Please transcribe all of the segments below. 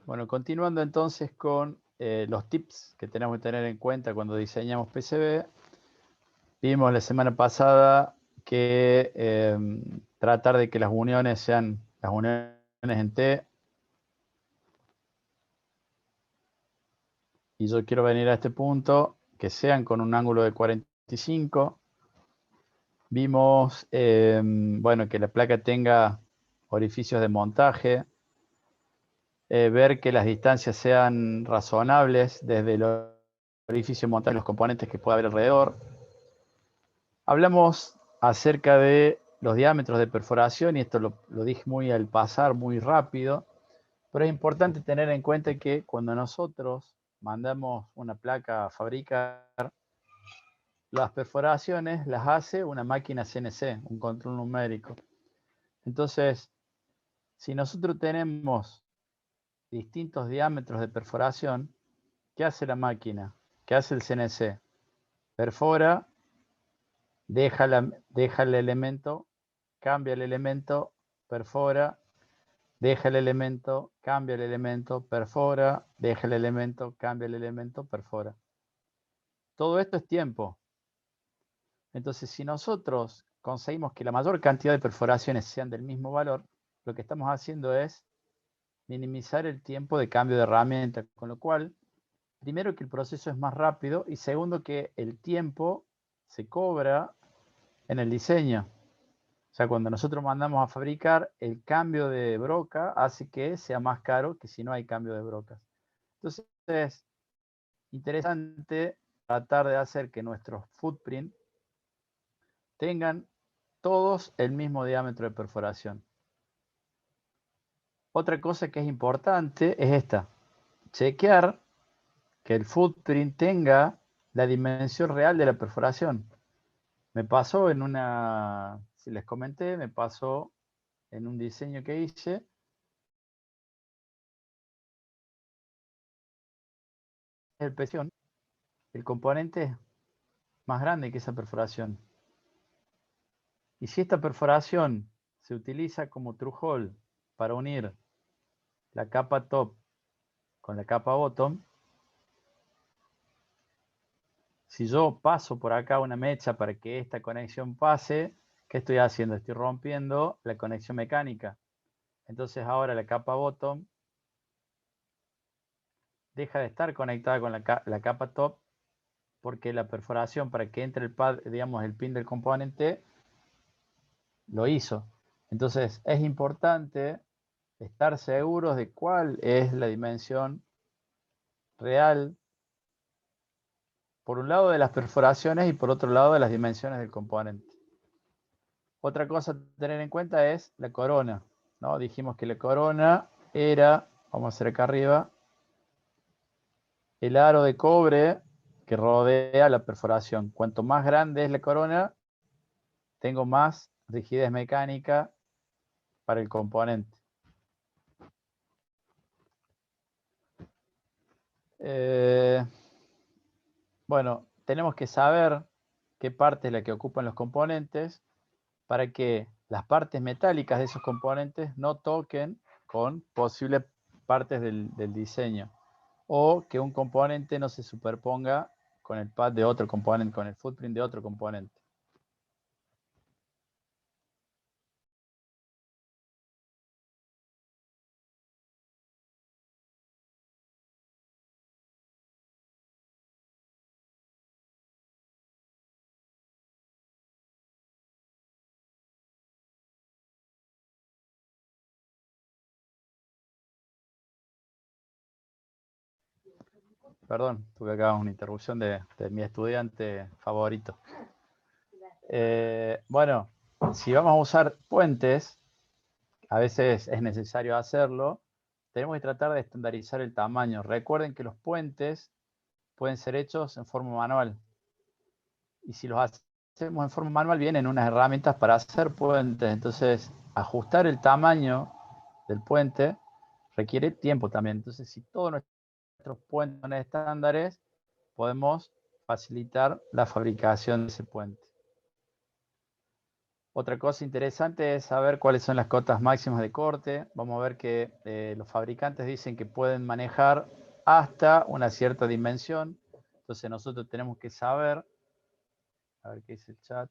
Bueno, continuando entonces con los tips que tenemos que tener en cuenta cuando diseñamos PCB. Vimos la semana pasada que tratar de que las uniones sean las uniones en T. Y yo quiero venir a este punto, que sean con un ángulo de 45. Vimos, bueno, que la placa tenga orificios de montaje. Ver que las distancias sean razonables desde el orificio de montaje de los componentes que pueda haber alrededor. Hablamos acerca de los diámetros de perforación y esto lo dije muy al pasar, muy rápido, pero es importante tener en cuenta que cuando nosotros mandamos una placa a fabricar, las perforaciones las hace una máquina CNC, un control numérico. Entonces, si nosotros tenemos distintos diámetros de perforación, ¿qué hace la máquina? ¿Qué hace el CNC? Perfora, deja el elemento, cambia el elemento, perfora, deja el elemento, cambia el elemento, perfora, deja el elemento, cambia el elemento, perfora. Todo esto es tiempo. Entonces, si nosotros conseguimos que la mayor cantidad de perforaciones sean del mismo valor, lo que estamos haciendo es minimizar el tiempo de cambio de herramienta, con lo cual, primero que el proceso es más rápido y segundo que el tiempo se cobra en el diseño. O sea, cuando nosotros mandamos a fabricar, el cambio de broca hace que sea más caro que si no hay cambio de brocas. Entonces, es interesante tratar de hacer que nuestros footprint tengan todos el mismo diámetro de perforación. Otra cosa que es importante es esta. Chequear que el footprint tenga la dimensión real de la perforación. Me pasó en una, si les comenté, me pasó en un diseño que hice. El componente es más grande que esa perforación. Y si esta perforación se utiliza como through hole para unir la capa top con la capa bottom, si yo paso por acá una mecha para que esta conexión pase, ¿qué estoy haciendo? Estoy rompiendo la conexión mecánica. Entonces ahora la capa bottom deja de estar conectada con la capa top porque la perforación para que entre el pad, digamos, el pin del componente, lo hizo. Entonces es importante estar seguros de cuál es la dimensión real, por un lado de las perforaciones y por otro lado de las dimensiones del componente. Otra cosa a tener en cuenta es la corona, ¿no? Dijimos que la corona era, vamos a hacer acá arriba, el aro de cobre que rodea la perforación. Cuanto más grande es la corona, tengo más rigidez mecánica para el componente. Bueno, tenemos que saber qué parte es la que ocupan los componentes para que las partes metálicas de esos componentes no toquen con posibles partes del diseño, o que un componente no se superponga con el pad de otro componente, con el footprint de otro componente. Perdón, tuve acá una interrupción de mi estudiante favorito. Bueno, si vamos a usar puentes, a veces es necesario hacerlo, tenemos que tratar de estandarizar el tamaño. Recuerden que los puentes pueden ser hechos en forma manual. Y si los hacemos en forma manual, vienen unas herramientas para hacer puentes. Entonces, ajustar el tamaño del puente requiere tiempo también. Entonces, si todos nuestros puentes son estándares, podemos facilitar la fabricación de ese puente. Otra cosa interesante es saber cuáles son las cotas máximas de corte. Vamos a ver que los fabricantes dicen que pueden manejar hasta una cierta dimensión. Entonces nosotros tenemos que saber, a ver qué dice el chat.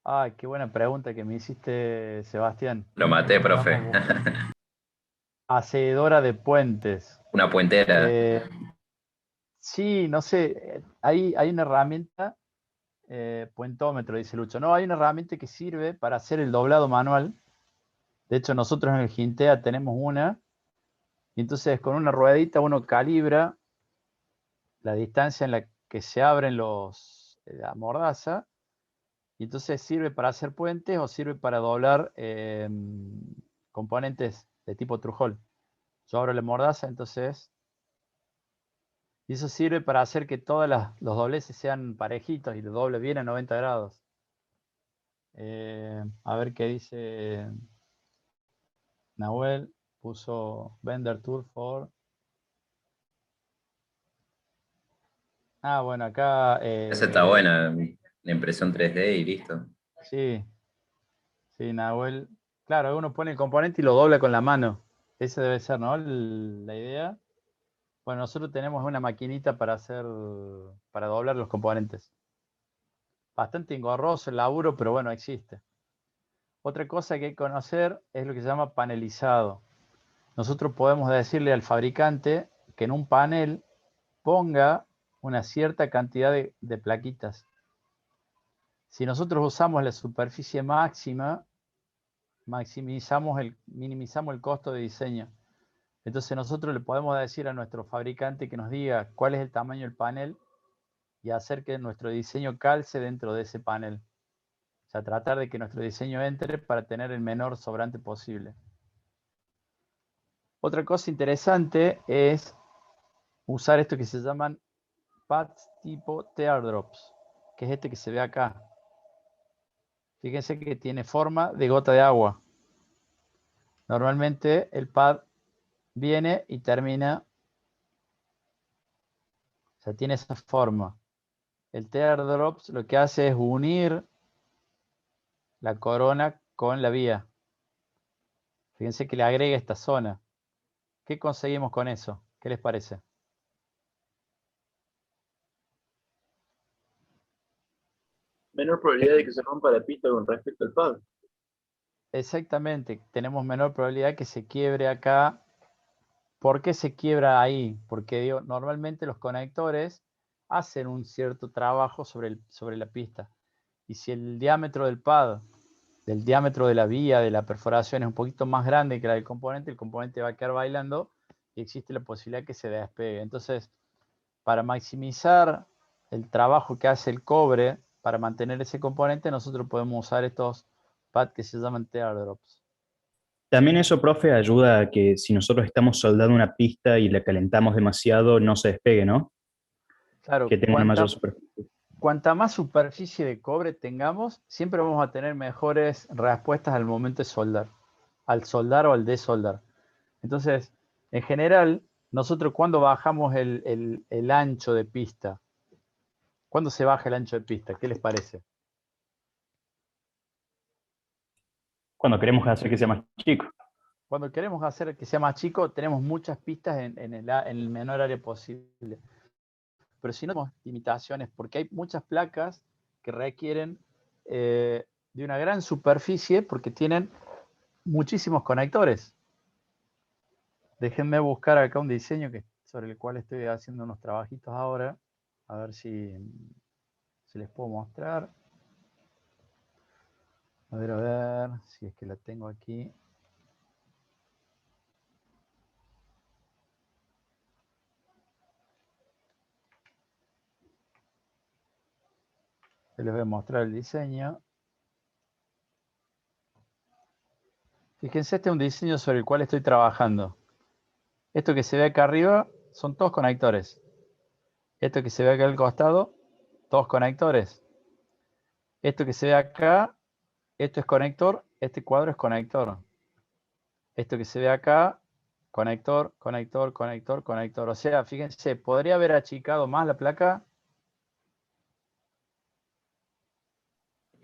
Ay, qué buena pregunta que me hiciste, Sebastián. Lo maté, profe. Vamos a buscar. Hacedora de puentes. Una puentera. Eh, sí, no sé, hay una herramienta, puentómetro, dice Lucho. No, hay una herramienta que sirve para hacer el doblado manual. De hecho, nosotros en el Gintea tenemos una, y entonces con una ruedita uno calibra la distancia en la que se abren la mordaza, y entonces sirve para hacer puentes o sirve para doblar componentes de tipo trujol. Yo abro la mordaza, entonces, y eso sirve para hacer que todos los dobleces sean parejitos y lo doble bien a 90 grados. A ver qué dice Nahuel, puso Bender Tool for. Ah, bueno, acá Esa está buena. La impresión 3D y listo. sí, sí, Nahuel. Claro, uno pone el componente y lo dobla con la mano. Esa debe ser, ¿no? La idea. Bueno, nosotros tenemos una maquinita para doblar los componentes. Bastante engorroso el laburo, pero bueno, existe. Otra cosa que hay que conocer es lo que se llama panelizado. Nosotros podemos decirle al fabricante que en un panel ponga una cierta cantidad de plaquitas. Si nosotros usamos la superficie máxima, minimizamos el costo de diseño. Entonces nosotros le podemos decir a nuestro fabricante que nos diga cuál es el tamaño del panel y hacer que nuestro diseño calce dentro de ese panel. O sea, tratar de que nuestro diseño entre para tener el menor sobrante posible. Otra cosa interesante es usar esto que se llaman pads tipo teardrops, que es este que se ve acá. Fíjense que tiene forma de gota de agua. Normalmente el pad viene y termina, o sea, tiene esa forma. El teardrops lo que hace es unir la corona con la vía. Fíjense que le agrega esta zona. ¿Qué conseguimos con eso? ¿Qué les parece? Menor probabilidad de que se rompa la pista con respecto al pad. Exactamente, tenemos menor probabilidad que se quiebre acá. ¿Por qué se quiebra ahí? Porque digo, normalmente los conectores hacen un cierto trabajo sobre la pista. Y si el diámetro del pad, del diámetro de la vía, de la perforación es un poquito más grande que la del componente, el componente va a quedar bailando y existe la posibilidad que se despegue. Entonces, para maximizar el trabajo que hace el cobre para mantener ese componente, nosotros podemos usar estos pads que se llaman teardrops. También eso, profe, ayuda a que si nosotros estamos soldando una pista y la calentamos demasiado, no se despegue, ¿no? Claro, Que tenga una mayor superficie. cuanta más superficie de cobre tengamos, siempre vamos a tener mejores respuestas al momento de soldar, al soldar o al desoldar. Entonces, en general, nosotros cuando bajamos el ancho de pista, ¿cuándo se baja el ancho de pista? ¿Qué les parece? Cuando queremos hacer que sea más chico. Cuando queremos hacer que sea más chico, tenemos muchas pistas en el menor área posible. Pero si no tenemos limitaciones, porque hay muchas placas que requieren de una gran superficie porque tienen muchísimos conectores. Déjenme buscar acá un diseño sobre el cual estoy haciendo unos trabajitos ahora, a ver si les puedo mostrar. A ver, si es que la tengo aquí. Les voy a mostrar el diseño. Fíjense, este es un diseño sobre el cual estoy trabajando. Esto que se ve acá arriba son todos conectores. Esto que se ve acá al costado, todos conectores. Esto que se ve acá, esto es conector, este cuadro es conector. Esto que se ve acá, conector, conector, conector, conector. O sea, fíjense, podría haber achicado más la placa.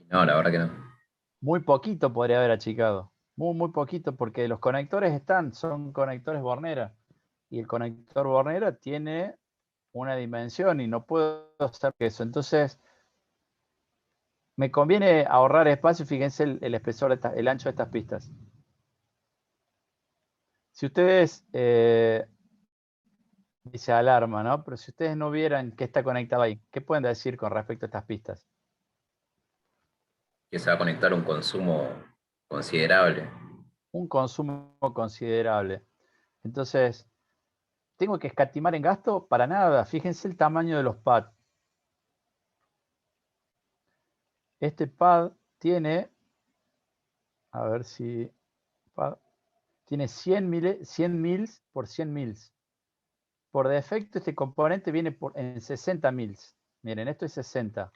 No, la verdad que no. Muy poquito podría haber achicado. Muy poquito, porque los conectores son conectores Bornera. Y el conector Bornera tiene una dimensión y no puedo hacer eso. Entonces, me conviene ahorrar espacio. Fíjense el espesor, el ancho de estas pistas. Si ustedes, dice alarma, ¿no? Pero si ustedes no vieran qué está conectado ahí, ¿qué pueden decir con respecto a estas pistas? Que se va a conectar un consumo considerable. Un consumo considerable. Entonces, ¿tengo que escatimar en gasto? Para nada. Fíjense el tamaño de los pads. Este pad tiene, a ver si, tiene 100 mils por 100 mils. Por defecto, este componente viene en 60 mils. Miren, esto es 60.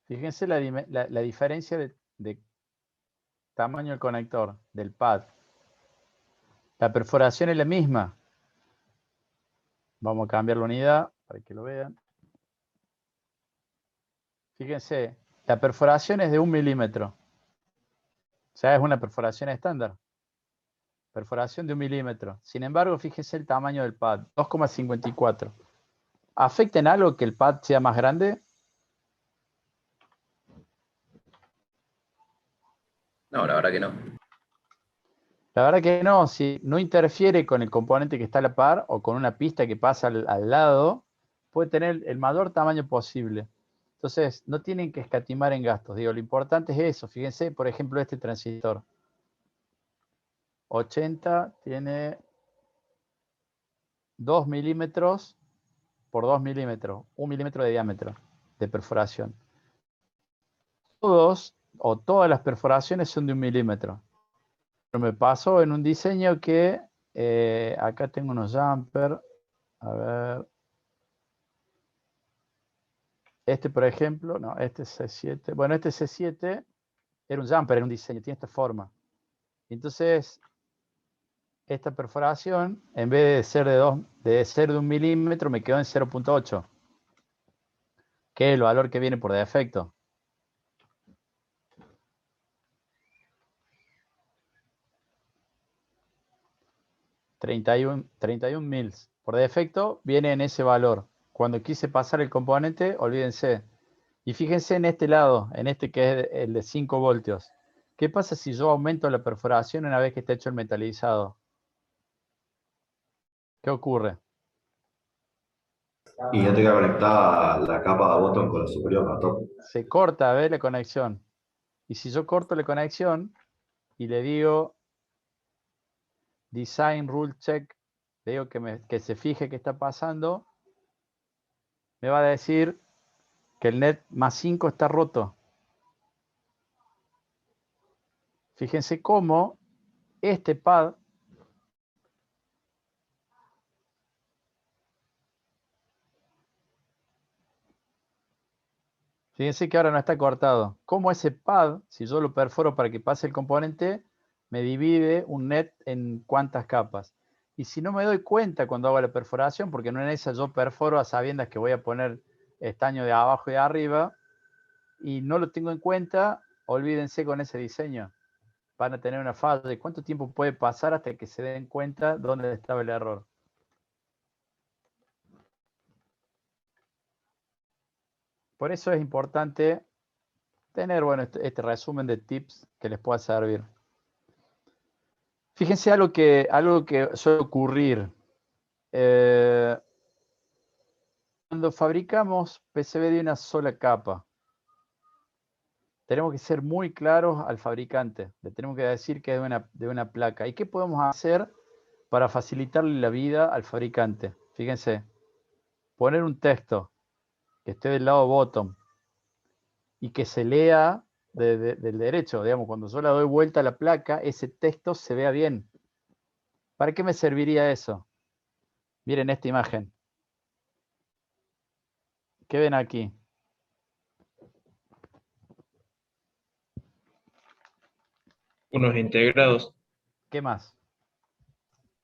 Fíjense la diferencia de tamaño del conector, del pad. La perforación es la misma. Vamos a cambiar la unidad para que lo vean. Fíjense, la perforación es de 1 milímetro. O sea, es una perforación estándar. Perforación de 1 milímetro. Sin embargo, fíjense el tamaño del pad, 2,54. ¿Afecta en algo que el pad sea más grande? No, la verdad que no. La verdad que no, si no interfiere con el componente que está a la par o con una pista que pasa al lado, puede tener el mayor tamaño posible. Entonces, no tienen que escatimar en gastos. Digo, lo importante es eso. Fíjense, por ejemplo, este transistor. 80 tiene 2 milímetros por 2 milímetros, 1 milímetro de diámetro de perforación. Todas las perforaciones son de 1 milímetro. Pero me pasó en un diseño que, acá tengo unos jumper, a ver, este por ejemplo, no, este es C7, bueno, este C7 era un jumper, era un diseño, tiene esta forma. Entonces, esta perforación, en vez de ser de 1 milímetro, me quedó en 0,8, que es el valor que viene por defecto. $31 mils. Por defecto viene en ese valor. Cuando quise pasar el componente, olvídense. Y fíjense en este lado, en este que es el de 5 voltios. ¿Qué pasa si yo aumento la perforación una vez que está hecho el metalizado? ¿Qué ocurre? Y no te queda conectada la capa de botón con la superior, la top. Se corta, ¿ves? La conexión. Y si yo corto la conexión y le digo Design Rule Check, le digo que se fije qué está pasando, me va a decir que el net más 5 está roto. Fíjense cómo este pad fíjense que ahora no está cortado. Cómo ese pad, si yo lo perforo para que pase el componente, me divide un net en cuántas capas. Y si no me doy cuenta cuando hago la perforación, porque no en esa yo perforo a sabiendas que voy a poner estaño de abajo y de arriba, y no lo tengo en cuenta, olvídense con ese diseño. Van a tener una falla. ¿Y cuánto tiempo puede pasar hasta que se den cuenta dónde estaba el error? Por eso es importante tener, bueno, este resumen de tips que les pueda servir. Fíjense algo que suele ocurrir. Cuando fabricamos PCB de una sola capa, tenemos que ser muy claros al fabricante. Le tenemos que decir que es de una placa. ¿Y qué podemos hacer para facilitarle la vida al fabricante? Fíjense, poner un texto que esté del lado bottom y que se lea del derecho. Digamos, cuando yo le doy vuelta a la placa, ese texto se vea bien. ¿Para qué me serviría eso? Miren esta imagen. ¿Qué ven aquí? Unos integrados. ¿Qué más?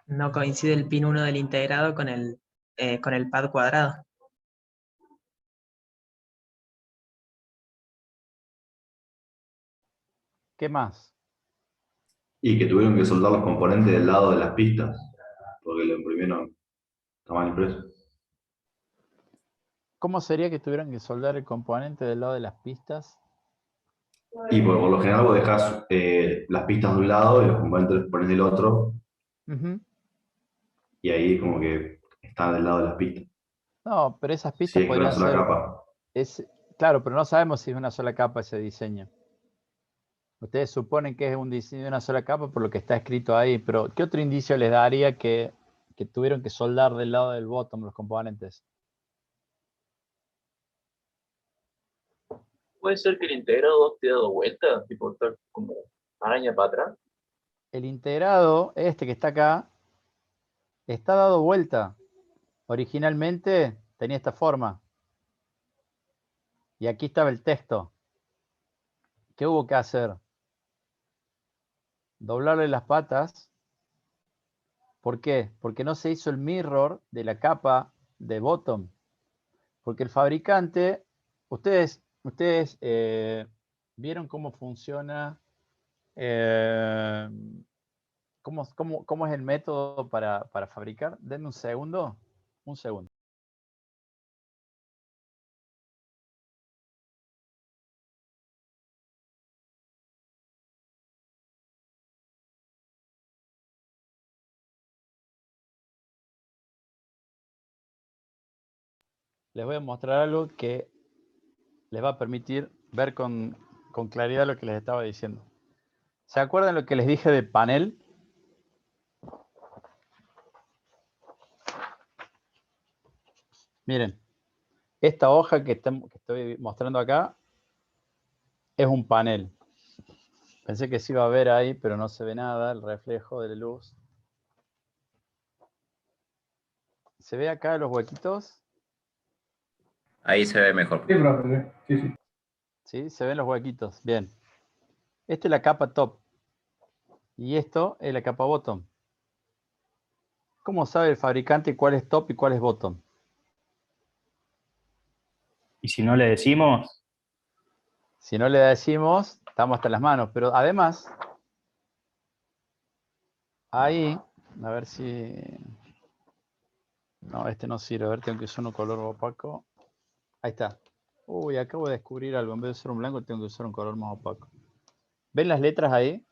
No coincide el pin 1 del integrado con el pad cuadrado. ¿Qué más? Y que tuvieron que soldar los componentes del lado de las pistas, porque lo imprimieron, está mal impreso. ¿Cómo sería que tuvieran que soldar el componente del lado de las pistas? Y por lo general vos dejás las pistas de un lado y los componentes los pones del otro, Ujú. y ahí como que están del lado de las pistas. No, pero esas Si pistas es que una podrían sola ser... capa. Claro, pero no sabemos si es una sola capa ese diseño. Ustedes suponen que es un diseño de una sola capa por lo que está escrito ahí, pero ¿qué otro indicio les daría que tuvieron que soldar del lado del bottom los componentes? Puede ser que el integrado esté dado vuelta, tipo estar como araña para atrás. El integrado, este que está acá, está dado vuelta. Originalmente tenía esta forma. Y aquí estaba el texto. ¿Qué hubo que hacer? Doblarle las patas. ¿Por qué? Porque no se hizo el mirror de la capa de bottom. Porque el fabricante, ustedes vieron cómo funciona, eh, cómo es el método para fabricar. Denme un segundo. Un segundo. Les voy a mostrar algo que les va a permitir ver con claridad lo que les estaba diciendo. ¿Se acuerdan lo que les dije de panel? Miren, esta hoja que estoy mostrando acá es un panel. Pensé que se iba a ver ahí, pero no se ve nada, el reflejo de la luz. ¿Se ve acá los huequitos? Ahí se ve mejor. Sí, profe, sí, sí. Sí, se ven los huequitos. Bien. Esta es la capa top. Y esto es la capa bottom. ¿Cómo sabe el fabricante cuál es top y cuál es bottom? Y si no le decimos, Si no le decimos, estamos hasta las manos. Pero además, ahí, a ver si... No, este no sirve. A ver, tengo que usar un color opaco. Ahí está. Uy, acabo de descubrir algo. En vez de usar un blanco, tengo que usar un color más opaco. ¿Ven las letras ahí?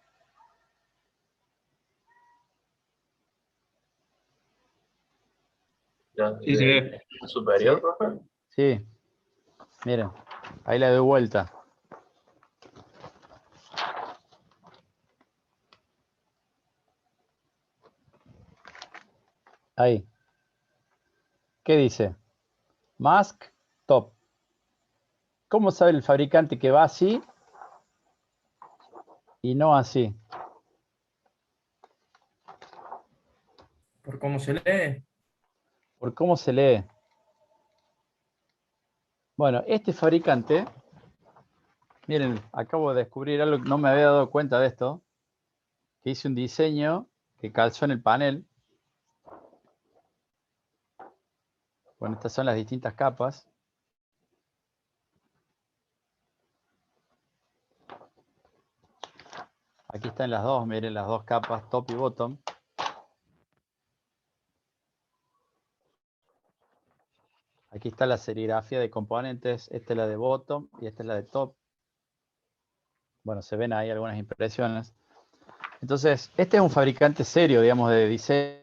Ya, Sí, se ve. superior, Sí. profe. Sí. Miren, ahí la doy vuelta. Ahí. ¿Qué dice? Mask top. ¿Cómo sabe el fabricante que va así y no así? Por cómo se lee. Por cómo se lee. Bueno, este fabricante, miren, acabo de descubrir algo, no me había dado cuenta de esto, que hice un diseño que calzó en el panel. Bueno, estas son las distintas capas. Aquí están las dos, miren las dos capas, top y bottom. Aquí está la serigrafía de componentes, esta es la de bottom y esta es la de top. Bueno, se ven ahí algunas impresiones. Entonces, este es un fabricante serio, digamos, de diseño.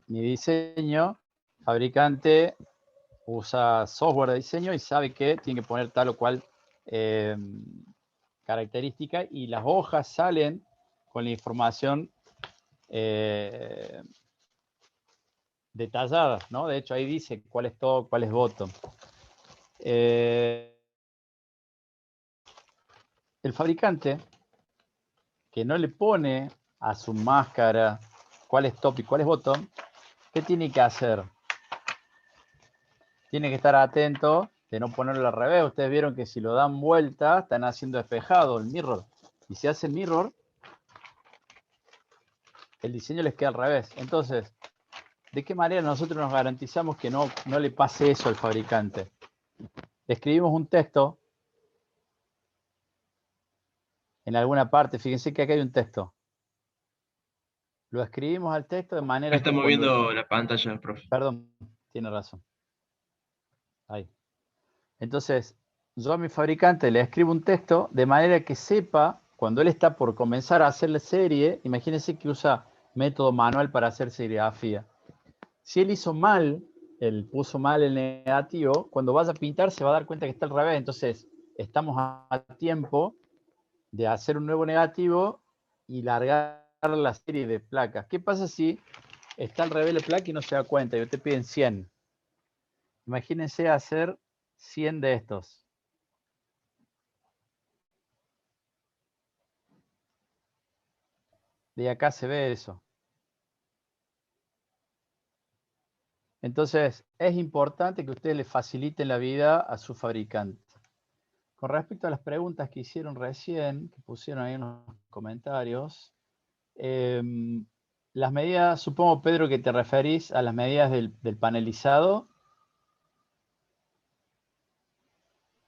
Mi diseño, fabricante usa software de diseño y sabe que tiene que poner tal o cual característica y las hojas salen con la información detallada, ¿no? De hecho, ahí dice cuál es top, cuál es bottom. El fabricante que no le pone a su máscara cuál es top y cuál es bottom, ¿qué tiene que hacer? Tiene que estar atento de no ponerlo al revés. Ustedes vieron que si lo dan vuelta, están haciendo despejado el mirror. Y si hace mirror, el diseño les queda al revés. Entonces, ¿de qué manera nosotros nos garantizamos que no le pase eso al fabricante? Escribimos un texto en alguna parte. Fíjense que acá hay un texto. Lo escribimos al texto de manera que Estamos cuando... viendo la pantalla, profe. Perdón, tiene razón. Ahí. Entonces, yo a mi fabricante le escribo un texto de manera que sepa, cuando él está por comenzar a hacer la serie, imagínense que usa método manual para hacer serigrafía. Si él hizo mal, él puso mal el negativo, cuando vaya a pintar se va a dar cuenta que está al revés. Entonces, estamos a tiempo de hacer un nuevo negativo y largar la serie de placas. ¿Qué pasa si está al revés la placa y no se da cuenta y te piden 100? Imagínense hacer 100 de estos. De acá se ve eso. Entonces, es importante que ustedes le faciliten la vida a su fabricante. Con respecto a las preguntas que hicieron recién, que pusieron ahí en los comentarios, las medidas, supongo, Pedro, que te referís a las medidas del panelizado.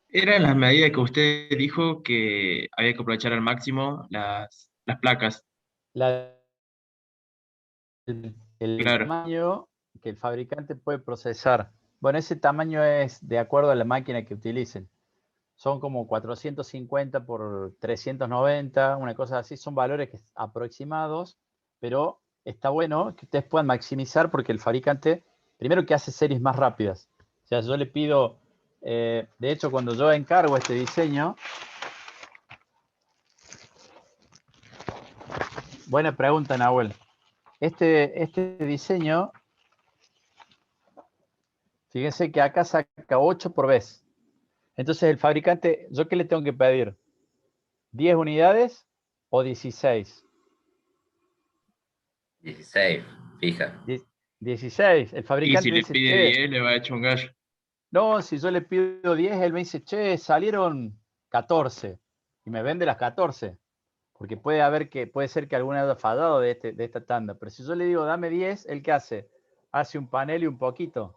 Eran las medidas que usted dijo que había que aprovechar al máximo las placas. El Claro. tamaño que el fabricante puede procesar. Bueno, ese tamaño es de acuerdo a la máquina que utilicen. Son como 450 por 390, una cosa así. Son valores aproximados, pero está bueno que ustedes puedan maximizar porque el fabricante, primero que hace series más rápidas. O sea, yo le pido, de hecho, cuando yo encargo este diseño, buena pregunta, Nahuel. Este diseño, fíjense que acá saca 8 por vez. Entonces el fabricante, ¿yo qué le tengo que pedir? ¿10 unidades o 16? 16, fija. 16. El Y fabricante si le dice, pide che, 10, le va a echar un gallo. no, si yo le pido 10, él me dice, che, salieron 14. Y me vende las 14. Porque puede ser que alguna haya fallado de esta tanda. Pero si yo le digo, dame 10, ¿él qué hace? Hace un panel y un poquito.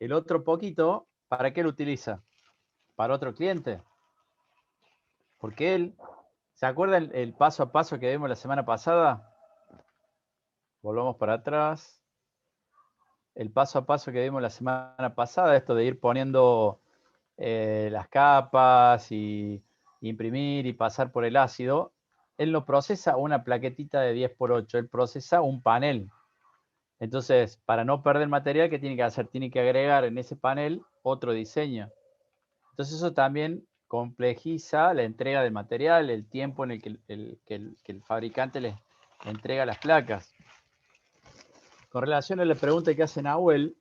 El otro poquito, ¿para qué lo utiliza? Para otro cliente. Porque él, ¿se acuerdan el paso a paso que vimos la semana pasada? Volvamos para atrás. El paso a paso que vimos la semana pasada, esto de ir poniendo las capas y imprimir y pasar por el ácido, él no procesa una plaquetita de 10x8, él procesa un panel. Entonces, para no perder material, ¿qué tiene que hacer? Tiene que agregar en ese panel otro diseño. Entonces eso también complejiza la entrega del material, el tiempo en el que el fabricante le entrega las placas. Con relación a la pregunta que hace Nahuel,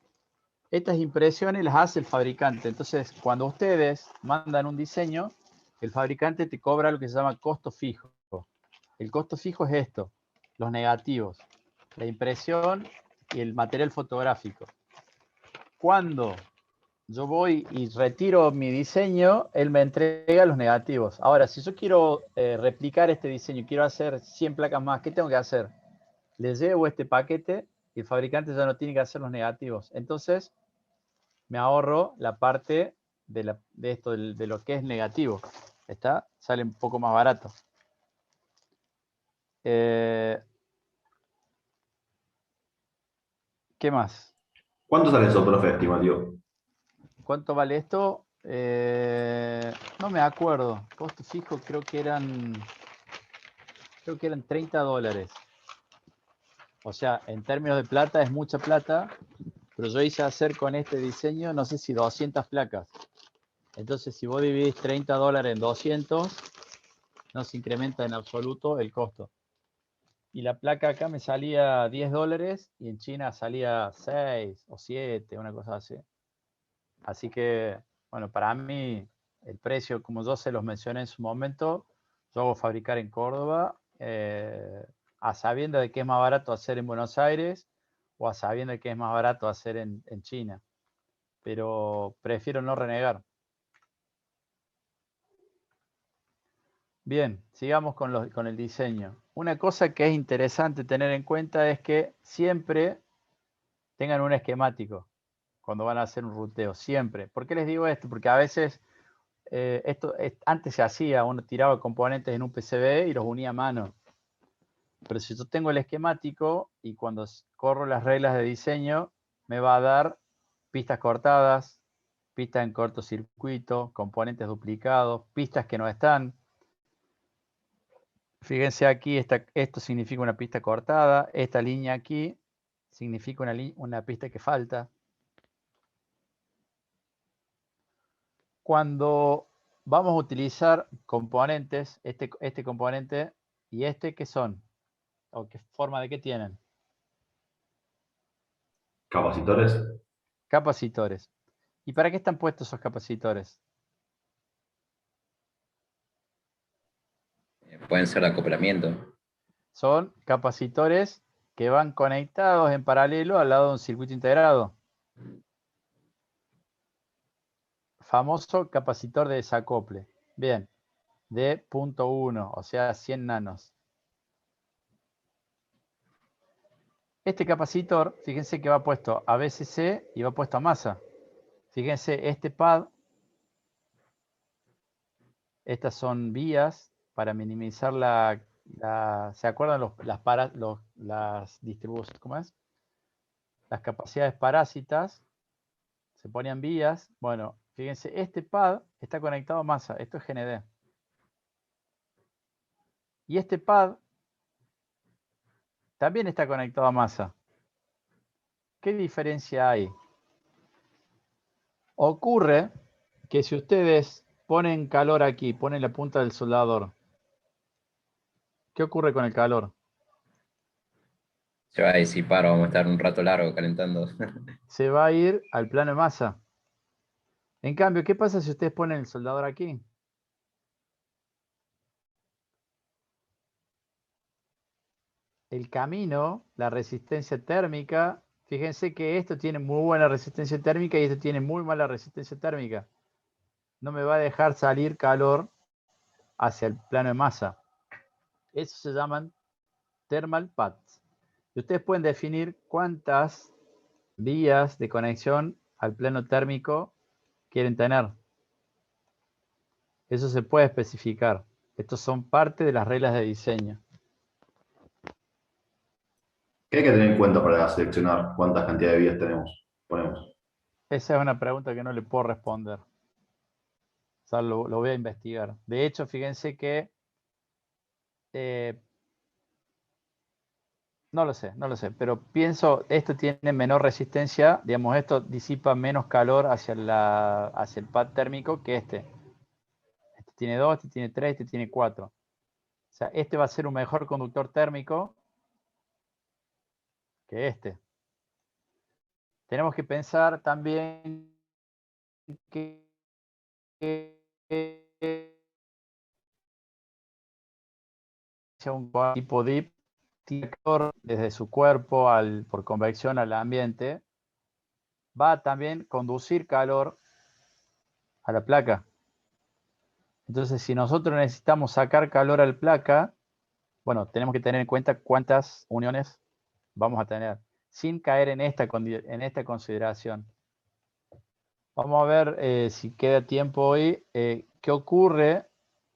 estas impresiones las hace el fabricante. Entonces, cuando ustedes mandan un diseño, el fabricante te cobra lo que se llama costo fijo. El costo fijo es esto, los negativos, la impresión y el material fotográfico. Cuando yo voy y retiro mi diseño, él me entrega los negativos. Ahora, si yo quiero replicar este diseño, quiero hacer 100 placas más, ¿qué tengo que hacer? Le llevo este paquete y el fabricante ya no tiene que hacer los negativos. Entonces, me ahorro la parte de lo que es negativo. ¿Está? Sale un poco más barato. ¿Qué más? ¿Cuánto sale eso, profe, estimativo? ¿Cuánto vale esto? No me acuerdo. Costo fijo creo que eran $30. O sea, en términos de plata es mucha plata, pero yo hice hacer con este diseño, no sé si 200 placas. Entonces, si vos dividís $30 en 200, no se incrementa en absoluto el costo. Y la placa acá me salía $10 y en China salía 6 o 7, una cosa así. Así que, bueno, para mí el precio, como yo se los mencioné en su momento, yo hago fabricar en Córdoba, a sabiendo de que es más barato hacer en Buenos Aires o a sabiendo de que es más barato hacer en China. Pero prefiero no renegar. Bien, sigamos con el diseño. Una cosa que es interesante tener en cuenta es que siempre tengan un esquemático cuando van a hacer un ruteo, siempre. ¿Por qué les digo esto? Porque a veces antes se hacía, uno tiraba componentes en un PCB y los unía a mano. Pero si yo tengo el esquemático y cuando corro las reglas de diseño, me va a dar pistas cortadas, pistas en cortocircuito, componentes duplicados, pistas que no están. Fíjense aquí, esto significa una pista cortada, esta línea aquí significa una pista que falta. Cuando vamos a utilizar componentes, este componente y este, ¿qué son? ¿O qué forma de qué tienen? Capacitores. Capacitores. ¿Y para qué están puestos esos capacitores? Pueden ser de acoplamiento. Son capacitores que van conectados en paralelo al lado de un circuito integrado. Famoso capacitor de desacople. Bien, de 0.1, o sea, 100 nanos. Este capacitor, fíjense que va puesto a BCC y va puesto a masa. Fíjense, este pad, estas son vías para minimizar ¿se acuerdan las distribuciones? ¿Cómo es? Las capacidades parásitas. Se ponían vías. Bueno, fíjense, este pad está conectado a masa. Esto es GND. Y este pad también está conectado a masa. ¿Qué diferencia hay? Ocurre que si ustedes ponen calor aquí, ponen la punta del soldador, ¿qué ocurre con el calor? Se va a disipar, vamos a estar un rato largo calentando. Se va a ir al plano de masa. En cambio, ¿qué pasa si ustedes ponen el soldador aquí? El camino, la resistencia térmica, fíjense que esto tiene muy buena resistencia térmica y esto tiene muy mala resistencia térmica. No me va a dejar salir calor hacia el plano de masa. Eso se llaman thermal paths. Y ustedes pueden definir cuántas vías de conexión al plano térmico quieren tener. Eso se puede especificar. Estos son parte de las reglas de diseño. ¿Qué hay que tener en cuenta para seleccionar cuántas cantidades de vías ponemos? Esa es una pregunta que no le puedo responder. O sea, lo voy a investigar. De hecho, fíjense que no lo sé, pero pienso, esto tiene menor resistencia, digamos, esto disipa menos calor hacia el pad térmico que este. Este tiene 2, este tiene 3, este tiene 4. O sea, este va a ser un mejor conductor térmico que este. Tenemos que pensar también que un tipo DIP tiene calor desde su cuerpo por convección al ambiente, va a también conducir calor a la placa. Entonces, si nosotros necesitamos sacar calor a la placa, bueno, tenemos que tener en cuenta cuántas uniones vamos a tener, sin caer en esta consideración. Vamos a ver si queda tiempo hoy, qué ocurre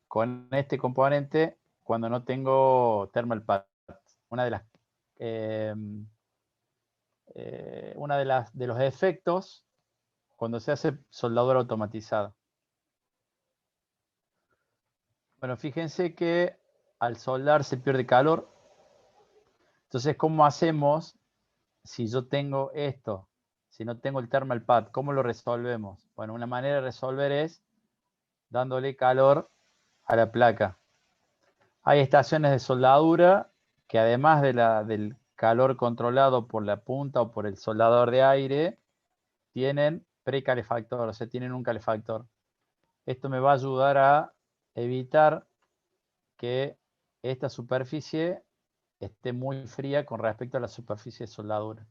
con este componente cuando no tengo thermal path. Una de los efectos cuando se hace soldadura automatizada. Bueno, fíjense que al soldar se pierde calor. Entonces, ¿cómo hacemos si yo tengo esto? Si no tengo el thermal pad, ¿cómo lo resolvemos? Bueno, una manera de resolver es dándole calor a la placa. Hay estaciones de soldadura que además del calor controlado por la punta o por el soldador de aire, tienen precalefactor, o sea, tienen un calefactor. Esto me va a ayudar a evitar que esta superficie esté muy fría con respecto a la superficie de soldadura.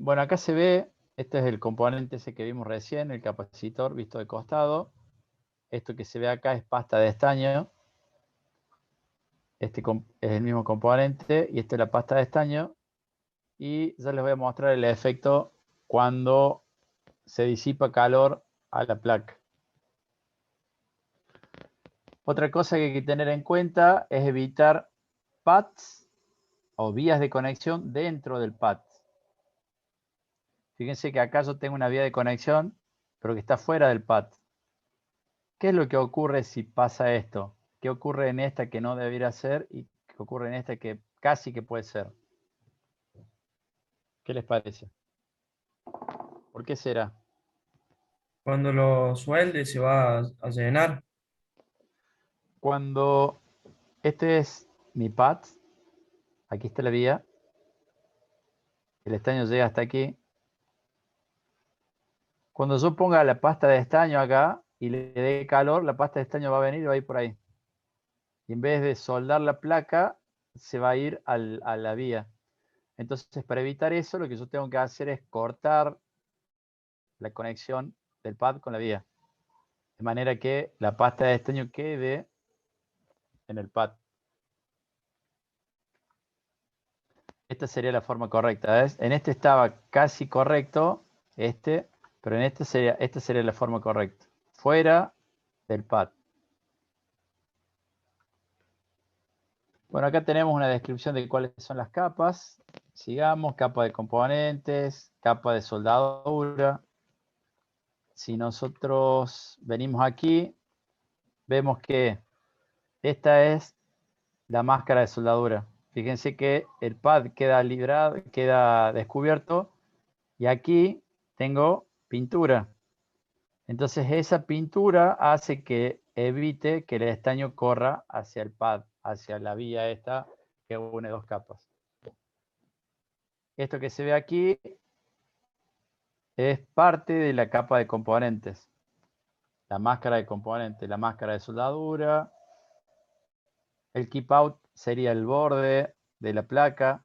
Bueno, acá se ve, este es el componente ese que vimos recién, el capacitor visto de costado. Esto que se ve acá es pasta de estaño. Este es el mismo componente y esta es la pasta de estaño. Y ya les voy a mostrar el efecto cuando se disipa calor a la placa. Otra cosa que hay que tener en cuenta es evitar paths o vías de conexión dentro del path. Fíjense que acá yo tengo una vía de conexión, pero que está fuera del path. ¿Qué es lo que ocurre si pasa esto? ¿Qué ocurre en esta que no debería ser y qué ocurre en esta que casi que puede ser? ¿Qué les parece? ¿Por qué será? Cuando lo suelde se va a llenar. Cuando este es mi path, aquí está la vía, el estaño llega hasta aquí. Cuando yo ponga la pasta de estaño acá y le dé calor, la pasta de estaño va a venir y va a ir por ahí. Y en vez de soldar la placa, se va a ir a la vía. Entonces, para evitar eso, lo que yo tengo que hacer es cortar la conexión del pad con la vía. De manera que la pasta de estaño quede en el pad. Esta sería la forma correcta. ¿Ves? En este estaba casi correcto, pero en esta sería la forma correcta. Fuera del pad. Bueno, acá tenemos una descripción de cuáles son las capas. Sigamos, capa de componentes, capa de soldadura. Si nosotros venimos aquí, vemos que esta es la máscara de soldadura. Fíjense que el pad queda librado, queda descubierto y aquí tengo pintura. Entonces esa pintura hace que evite que el estaño corra hacia el pad, hacia la vía esta que une dos capas. Esto que se ve aquí es parte de la capa de componentes. La máscara de componentes, la máscara de soldadura. El keep out sería el borde de la placa.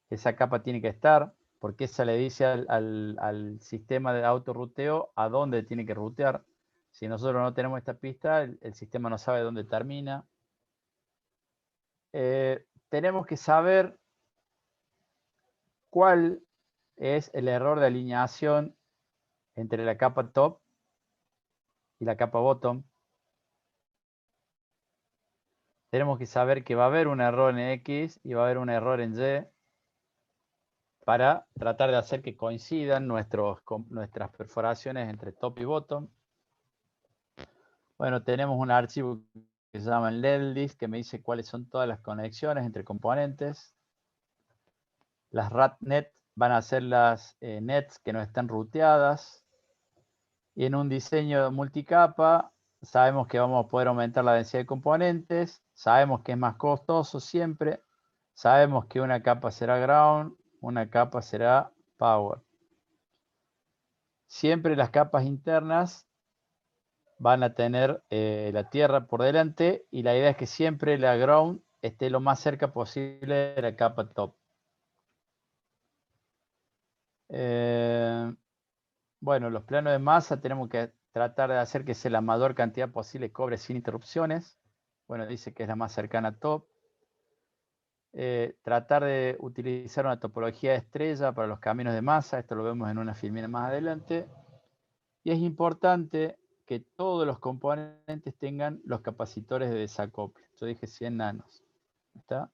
Esa capa tiene que estar, porque esa le dice al sistema de autorruteo a dónde tiene que rutear. Si nosotros no tenemos esta pista, el sistema no sabe dónde termina. Tenemos que saber cuál es el error de alineación entre la capa top y la capa bottom. Tenemos que saber que va a haber un error en X y va a haber un error en Y para tratar de hacer que coincidan nuestras perforaciones entre top y bottom. Bueno, tenemos un archivo que se llama level.list que me dice cuáles son todas las conexiones entre componentes. Las RAT-net van a ser las nets que no están ruteadas. Y en un diseño multicapa sabemos que vamos a poder aumentar la densidad de componentes. Sabemos que es más costoso siempre. Sabemos que una capa será ground, una capa será power. Siempre las capas internas van a tener la tierra por delante y la idea es que siempre la ground esté lo más cerca posible de la capa top. Bueno, los planos de masa tenemos que tratar de hacer que sea la mayor cantidad posible cobre sin interrupciones. Bueno, dice que es la más cercana a top. Tratar de utilizar una topología de estrella para los caminos de masa. Esto lo vemos en una filmina más adelante. Y es importante que todos los componentes tengan los capacitores de desacople. Yo dije 100 nanos. ¿Está?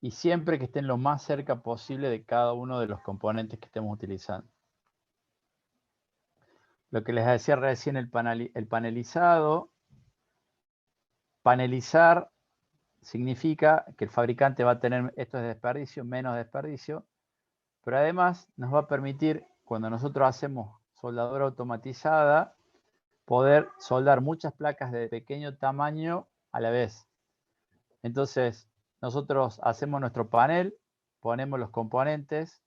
Y siempre que estén lo más cerca posible de cada uno de los componentes que estemos utilizando. Lo que les decía recién, el panelizado. Panelizar significa que el fabricante va a tener, esto es desperdicio, menos desperdicio, pero además nos va a permitir, cuando nosotros hacemos soldadura automatizada, poder soldar muchas placas de pequeño tamaño a la vez. Entonces, nosotros hacemos nuestro panel, ponemos los componentes,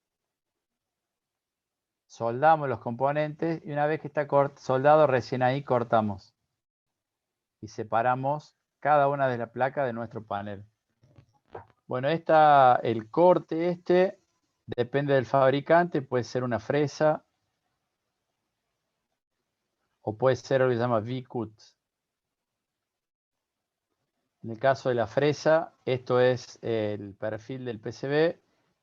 soldamos los componentes y una vez que está soldado, recién ahí cortamos y separamos cada una de las placas de nuestro panel. Bueno, el corte depende del fabricante, puede ser una fresa o puede ser lo que se llama V-cut. En el caso de la fresa, esto es el perfil del PCB.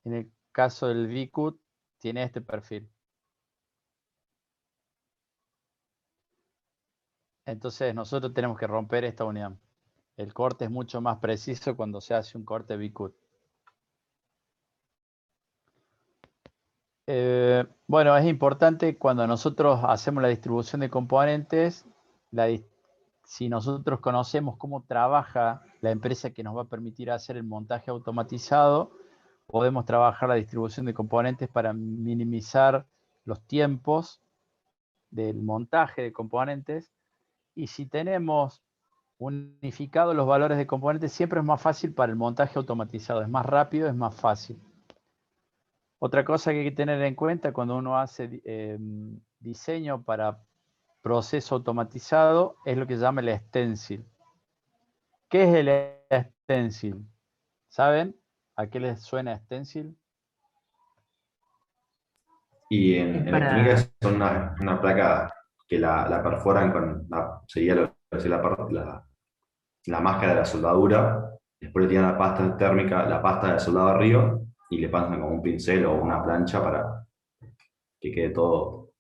En el caso del V-cut, tiene este perfil. Entonces nosotros tenemos que romper esta unión. El corte es mucho más preciso cuando se hace un corte bicut. Bueno, es importante cuando nosotros hacemos la distribución de componentes, si nosotros conocemos cómo trabaja la empresa que nos va a permitir hacer el montaje automatizado, podemos trabajar la distribución de componentes para minimizar los tiempos del montaje de componentes. Y si tenemos unificados los valores de componentes, siempre es más fácil para el montaje automatizado. Es más rápido, es más fácil. Otra cosa que hay que tener en cuenta cuando uno hace diseño para proceso automatizado es lo que se llama el stencil. ¿Qué es el stencil? ¿Saben a qué les suena stencil? Y en electrónica son una placa que la perforan con, sería lo que es la máscara de la soldadura, después le tiran la pasta térmica, la pasta de soldado arriba, y le pasan como un pincel o una plancha para que quede todo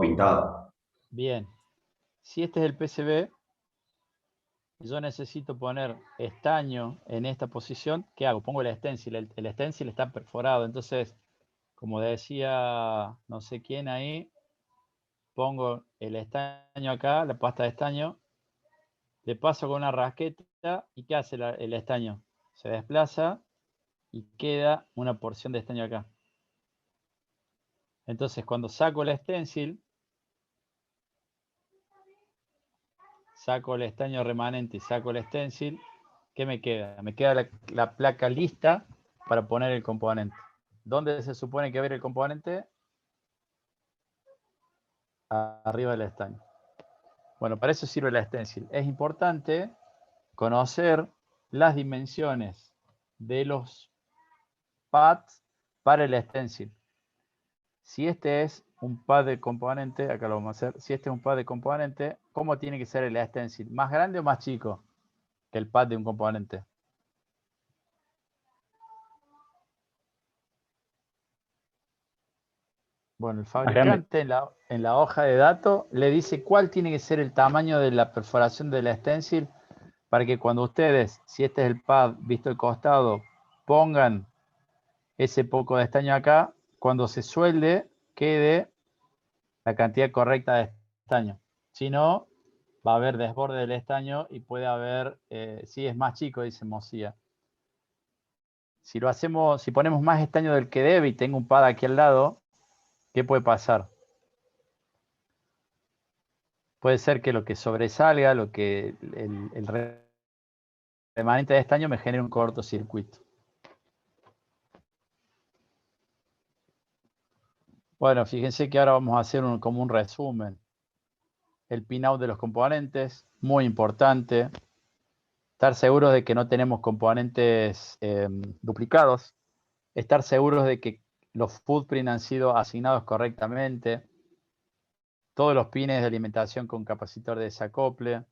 pintado. Bien. Si este es el PCB, yo necesito poner estaño en esta posición, ¿qué hago? Pongo el stencil. El stencil está perforado, entonces, como decía no sé quién ahí, pongo el estaño acá, la pasta de estaño, le paso con una rasqueta y ¿qué hace el estaño? Se desplaza y queda una porción de estaño acá. Entonces, cuando saco el stencil, saco el estaño remanente y saco el stencil, ¿qué me queda? Me queda la placa lista para poner el componente. ¿Dónde se supone que va a ir el componente? Arriba del estaño. Bueno, para eso sirve la stencil. Es importante conocer las dimensiones de los pads para el stencil. Si este es un pad de componente, acá lo vamos a hacer, si este es un pad de componente, ¿cómo tiene que ser el stencil? ¿Más grande o más chico que el pad de un componente? Bueno, el fabricante en la hoja de datos le dice cuál tiene que ser el tamaño de la perforación del stencil para que cuando ustedes, si este es el pad visto el costado, pongan ese poco de estaño acá, cuando se suelde quede la cantidad correcta de estaño. Si no, va a haber desborde del estaño y puede haber, sí, es más chico, dice Mosía. Si lo hacemos, si ponemos más estaño del que debe y tengo un pad aquí al lado, ¿qué puede pasar? Puede ser que lo que sobresalga, lo que el remanente de estaño me genere un cortocircuito. Bueno, fíjense que ahora vamos a hacer como un resumen. El pinout de los componentes, muy importante. Estar seguros de que no tenemos componentes duplicados. Estar seguros de que los footprints han sido asignados correctamente. Todos los pines de alimentación con capacitor de desacople.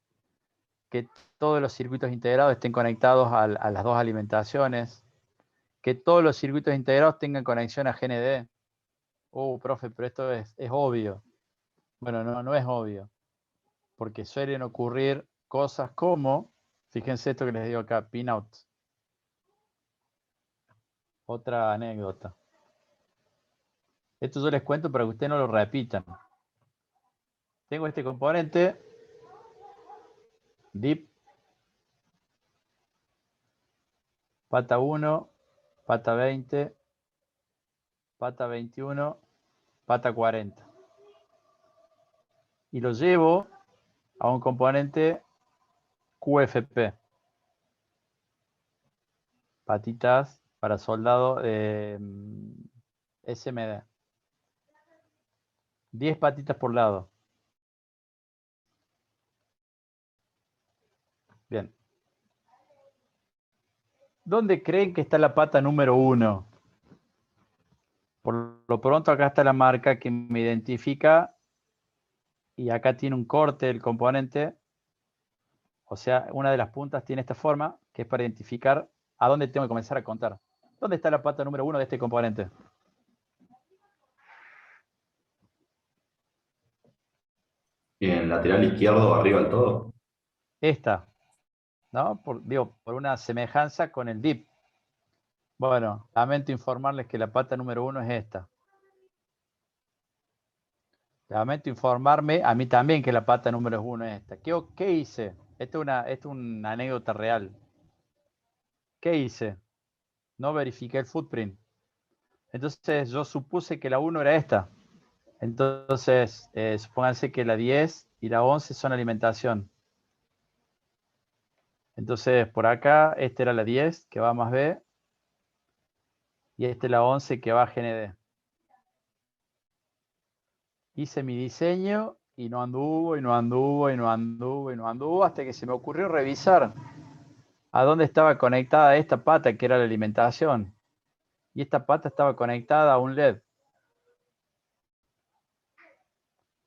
Que todos los circuitos integrados estén conectados a las dos alimentaciones. Que todos los circuitos integrados tengan conexión a GND. Profe, pero esto es obvio. Bueno, no es obvio. Porque suelen ocurrir cosas como, fíjense esto que les digo acá, pinout. Otra anécdota. Esto yo les cuento para que ustedes no lo repitan. Tengo este componente, dip, pata 1, pata 20, pata 21, pata 40. Y lo llevo a un componente QFP. Patitas para soldado SMD. 10 patitas por lado. Bien. ¿Dónde creen que está la pata número 1? Por lo pronto acá está la marca que me identifica y acá tiene un corte del componente. O sea, una de las puntas tiene esta forma que es para identificar a dónde tengo que comenzar a contar. ¿Dónde está la pata número 1 de este componente? En lateral izquierdo arriba del todo. Esta, ¿no? Digo, por una semejanza con el dip. Bueno, lamento informarles que la pata número 1 es esta. Lamento informarme a mí también que la pata número 1 es esta. ¿Qué hice? Esto es una anécdota real. ¿Qué hice? No verifiqué el footprint. Entonces yo supuse que la 1 era esta. Entonces, supónganse que la 10 y la 11 son alimentación. Entonces, por acá, esta era la 10 que va a más B. Y esta es la 11 que va a GND. Hice mi diseño y no anduvo, y no anduvo, y no anduvo, y no anduvo, hasta que se me ocurrió revisar a dónde estaba conectada esta pata, que era la alimentación. Y esta pata estaba conectada a un LED.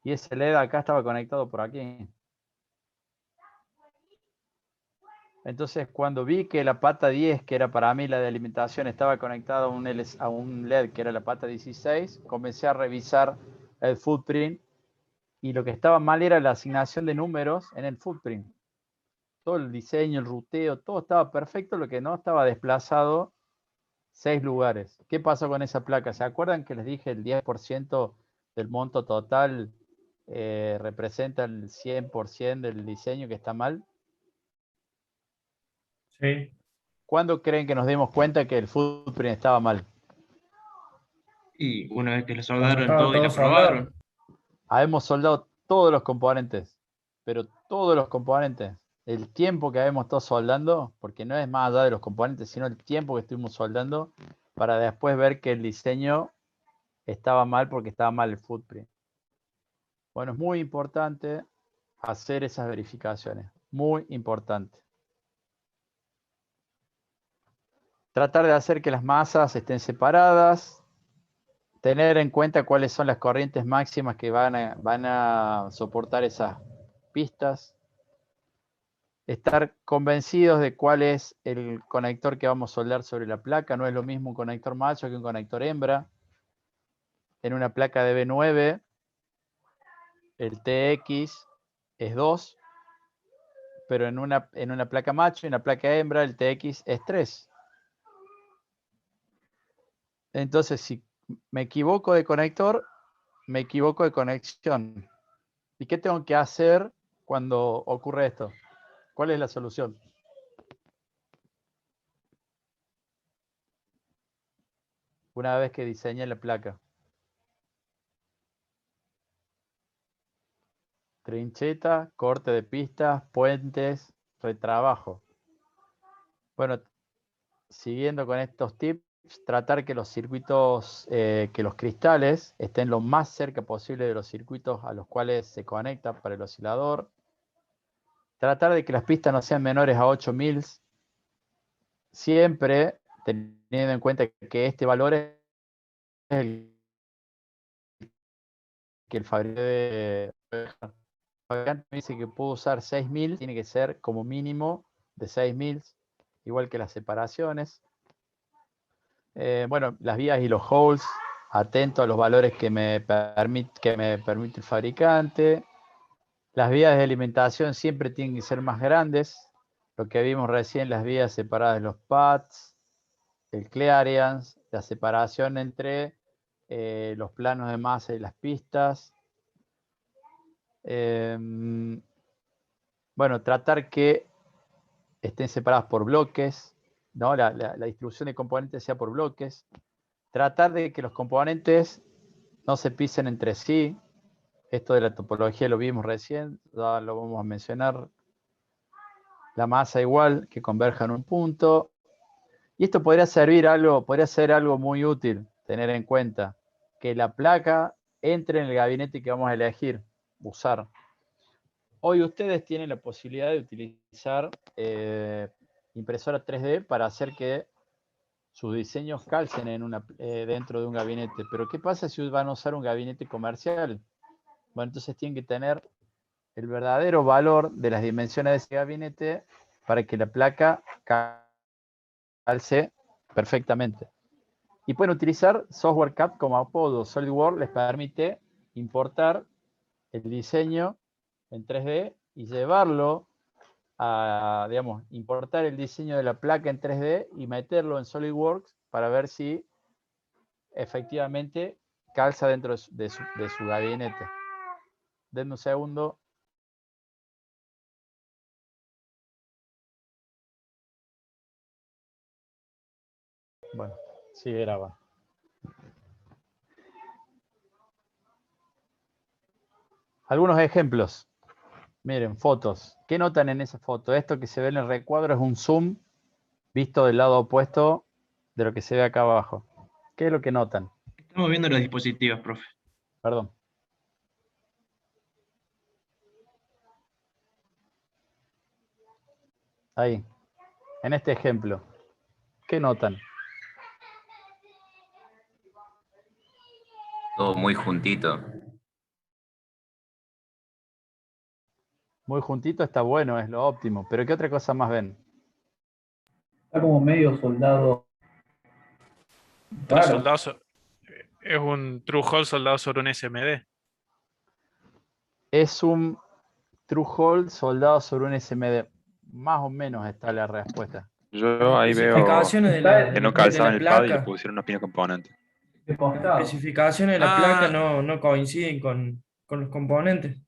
Y ese LED acá estaba conectado por aquí. Entonces, cuando vi que la pata 10, que era para mí la de alimentación, estaba conectada a un LED, que era la pata 16, comencé a revisar el footprint y lo que estaba mal era la asignación de números en el footprint. Todo el diseño, el ruteo, todo estaba perfecto, lo que no estaba desplazado 6 lugares. ¿Qué pasó con esa placa? ¿Se acuerdan que les dije el 10% del monto total representa el 100% del diseño que está mal? Sí. ¿Cuándo creen que nos dimos cuenta que el footprint estaba mal? Y una vez que lo Cuando soldaron estaba todo y todo lo probaron. soldado. Habemos soldado todos los componentes, pero todos los componentes. El tiempo que habemos todos soldando, porque no es más allá de los componentes, sino el tiempo que estuvimos soldando, para después ver que el diseño estaba mal porque estaba mal el footprint. Bueno, es muy importante hacer esas verificaciones, muy importante. Tratar de hacer que las masas estén separadas, tener en cuenta cuáles son las corrientes máximas que van a soportar esas pistas, estar convencidos de cuál es el conector que vamos a soldar sobre la placa. No es lo mismo un conector macho que un conector hembra. En una placa de B9, el TX es 2, pero en una placa macho y en una placa hembra el TX es 3. Entonces, si me equivoco de conector, me equivoco de conexión. ¿Y qué tengo que hacer cuando ocurre esto? ¿Cuál es la solución? Una vez que diseñe la placa. Trincheta, corte de pistas, puentes, retrabajo. Bueno, siguiendo con estos tips, tratar que los circuitos, que los cristales estén lo más cerca posible de los circuitos a los cuales se conecta para el oscilador. Tratar de que las pistas no sean menores a 8 mils, siempre teniendo en cuenta que este valor es el que el fabricante me dice que puedo usar 6.000, tiene que ser como mínimo de 6.000, igual que las separaciones. Bueno, las vías y los holes, atento a los valores que me permite el fabricante. Las vías de alimentación siempre tienen que ser más grandes. Lo que vimos recién, las vías separadas de los pads, el clearance, la separación entre los planos de masa y las pistas. Bueno, tratar que estén separadas por bloques, ¿no? La distribución de componentes sea por bloques. Tratar de que los componentes no se pisen entre sí. Esto de la topología lo vimos recién, ya lo vamos a mencionar. La masa igual, que converja en un punto. Y esto podría ser algo muy útil, tener en cuenta, que la placa entre en el gabinete que vamos a elegir, usar. Hoy ustedes tienen la posibilidad de utilizar impresora 3D para hacer que sus diseños calcen dentro de un gabinete. Pero ¿qué pasa si van a usar un gabinete comercial? Bueno, entonces tienen que tener el verdadero valor de las dimensiones de ese gabinete para que la placa calce perfectamente. Y pueden utilizar software CAD como apodo. SolidWorks les permite importar el diseño en 3D y llevarlo a, digamos, importar el diseño de la placa en 3D y meterlo en SolidWorks para ver si efectivamente calza dentro de su gabinete. Denme un segundo. Bueno, sigue grabando. Algunos ejemplos. Miren, fotos. ¿Qué notan en esa foto? Esto que se ve en el recuadro es un zoom visto del lado opuesto de lo que se ve acá abajo. ¿Qué es lo que notan? Estamos viendo los dispositivos, profe. Perdón. Ahí, en este ejemplo. ¿Qué notan? Todo muy juntito. Muy juntito está bueno, es lo óptimo. Pero ¿qué otra cosa más ven? Está como medio soldado. Pero Raro. es un true hole soldado sobre un SMD. Es un true hole soldado sobre un SMD. Más o menos está la respuesta. Yo ahí veo Especificaciones que no calzaban de el la pad y le placa. pusieron unos pinos componentes. De Las costado. especificaciones de la placa no coinciden con los componentes.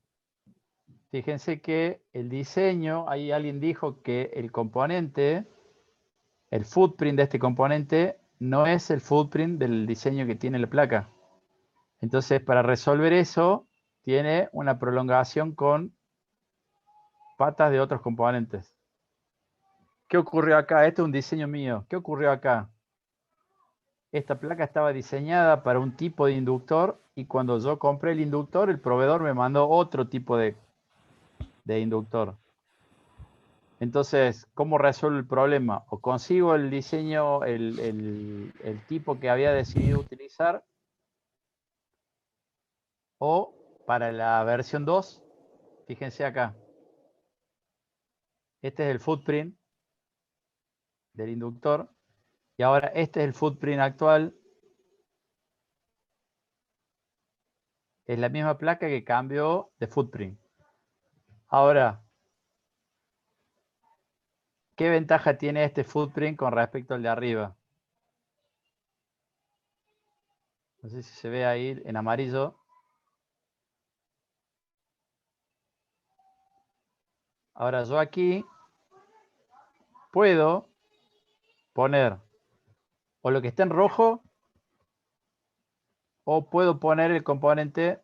Fíjense que el diseño, ahí alguien dijo que el componente, el footprint de este componente, no es el footprint del diseño que tiene la placa. Entonces, para resolver eso, tiene una prolongación con patas de otros componentes. ¿Qué ocurrió acá? Este es un diseño mío. ¿Qué ocurrió acá? Esta placa estaba diseñada para un tipo de inductor y cuando yo compré el inductor, el proveedor me mandó otro tipo de inductor. Entonces, ¿cómo resuelvo el problema? O consigo el diseño, el tipo que había decidido utilizar, o para la versión 2, fíjense acá. Este es el footprint del inductor. Y ahora este es el footprint actual. Es la misma placa que cambió de footprint. Ahora, ¿qué ventaja tiene este footprint con respecto al de arriba? No sé si se ve ahí en amarillo. Ahora yo aquí puedo poner o lo que está en rojo o puedo poner el componente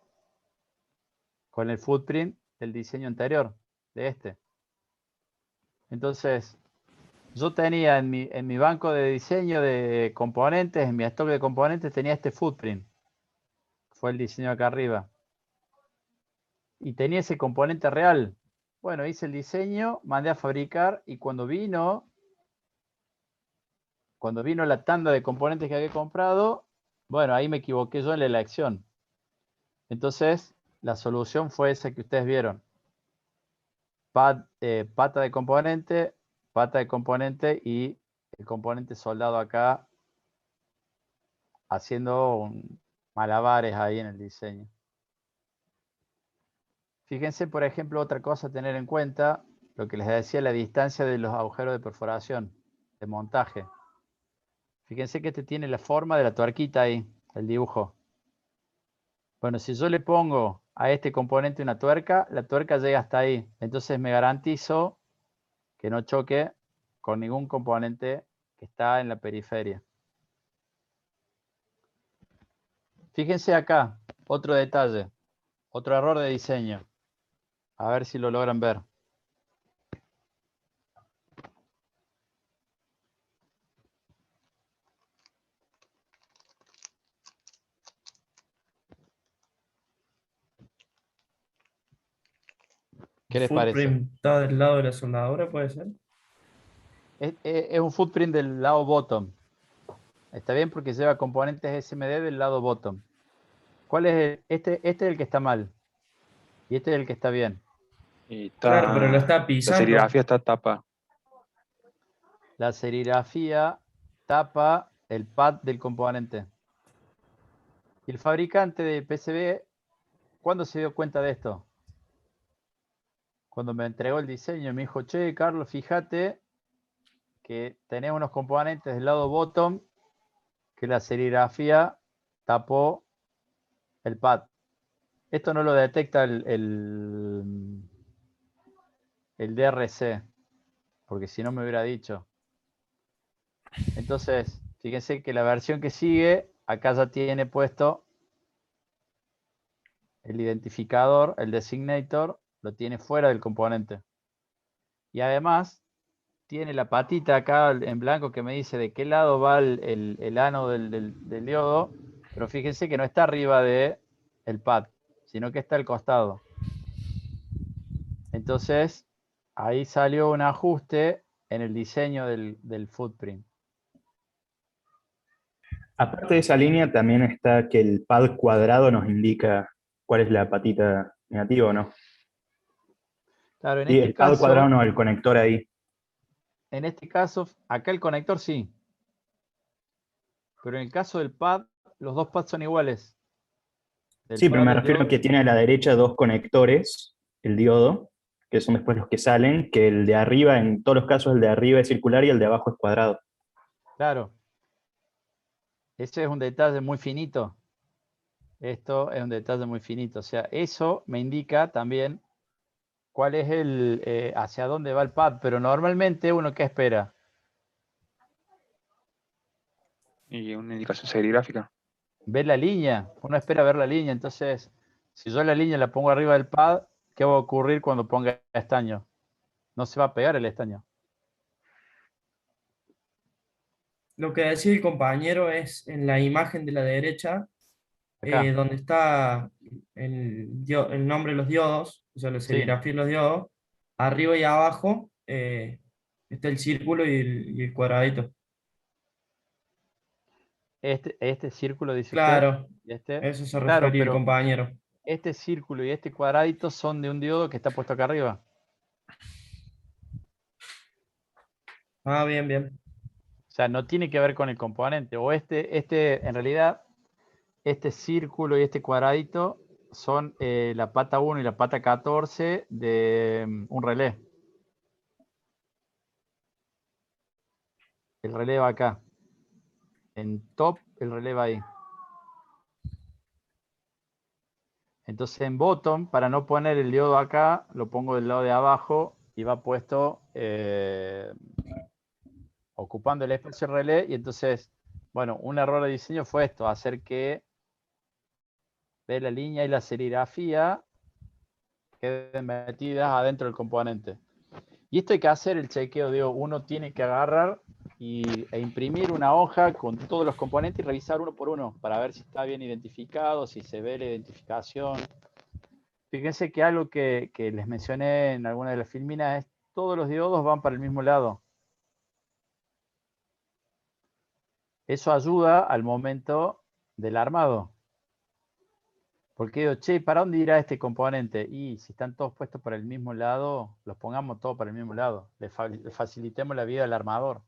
con el footprint del diseño anterior, de este. Entonces, yo tenía en mi banco de diseño de componentes, en mi stock de componentes, tenía este footprint. Fue el diseño acá arriba. Y tenía ese componente real. Bueno, hice el diseño, mandé a fabricar y cuando vino la tanda de componentes que había comprado, bueno, ahí me equivoqué yo en la elección. Entonces, la solución fue esa que ustedes vieron. Pata de componente y el componente soldado acá haciendo malabares ahí en el diseño. Fíjense, por ejemplo, otra cosa a tener en cuenta, lo que les decía, la distancia de los agujeros de perforación, de montaje. Fíjense que este tiene la forma de la tuerquita ahí, el dibujo. Bueno, si yo le pongo a este componente una tuerca, la tuerca llega hasta ahí. Entonces me garantizo que no choque con ningún componente que está en la periferia. Fíjense acá, otro detalle, otro error de diseño. A ver si lo logran ver. ¿Qué les parece? Footprint está del lado de la soldadura, ¿puede ser? Es un footprint del lado bottom. Está bien porque lleva componentes SMD del lado bottom. ¿Cuál es este es el que está mal. Y este es el que está bien. Y Claro, pero lo está la pisando. serigrafía está tapa. La serigrafía tapa el pad del componente. Y el fabricante de PCB, ¿cuándo se dio cuenta de esto? cuando me entregó el diseño, me dijo, che, Carlos, fíjate que tenés unos componentes del lado bottom que la serigrafía tapó el pad. Esto no lo detecta el DRC, porque si no me hubiera dicho. Entonces, fíjense que la versión que sigue, acá ya tiene puesto el identificador, el designator, lo tiene fuera del componente. Y además, tiene la patita acá en blanco que me dice de qué lado va el ano del diodo, pero fíjense que no está arriba del pad, sino que está al costado. Entonces, ahí salió un ajuste en el diseño del footprint. Aparte de esa línea, también está que el pad cuadrado nos indica cuál es la patita negativa o no. Claro, en Sí, este el pad cuadrado caso, no, el conector ahí. en este caso, acá el conector sí. Pero en el caso del pad, los dos pads son iguales. Del Sí, pero pad me del refiero a diodo. que tiene a la derecha dos conectores, el diodo, que son después los que salen, que el de arriba, en todos los casos, el de arriba es circular y el de abajo es cuadrado. Claro. Ese es un detalle muy finito. Esto es un detalle muy finito. O sea, eso me indica también cuál es hacia dónde va el pad. Pero normalmente uno, ¿qué espera? Y una indicación serigráfica. Ver la línea. Uno espera ver la línea. Entonces, si yo la línea la pongo arriba del pad, ¿qué va a ocurrir cuando ponga estaño? No se va a pegar el estaño. Lo que decía el compañero es en la imagen de la derecha, Acá. donde está el nombre de los diodos, o sea, la Sí. serigrafía de los diodos, arriba y abajo está el círculo y el cuadradito. Este círculo, dice usted. Claro, Y este. eso se Claro, refería el pero compañero. este círculo y este cuadradito son de un diodo que está puesto acá arriba. Ah, bien, bien. O sea, no tiene que ver con el componente. O en realidad, este círculo y este cuadradito son la pata 1 y la pata 14 de un relé. El relé va acá. En top, el relé va ahí. Entonces en bottom, para no poner el diodo acá, lo pongo del lado de abajo y va puesto ocupando el espacio relé. Y entonces, bueno, un error de diseño fue esto, hacer que la línea y la serigrafía queden metidas adentro del componente. Y esto hay que hacer el chequeo, digo, uno tiene que agarrar e imprimir una hoja con todos los componentes y revisar uno por uno para ver si está bien identificado, si se ve la identificación. Fíjense que algo que les mencioné en alguna de las filminas es todos los diodos van para el mismo lado. Eso ayuda al momento del armado. Porque digo, che, ¿para dónde irá este componente? Y si están todos puestos para el mismo lado, los pongamos todos para el mismo lado. Le facilitemos la vida al armador.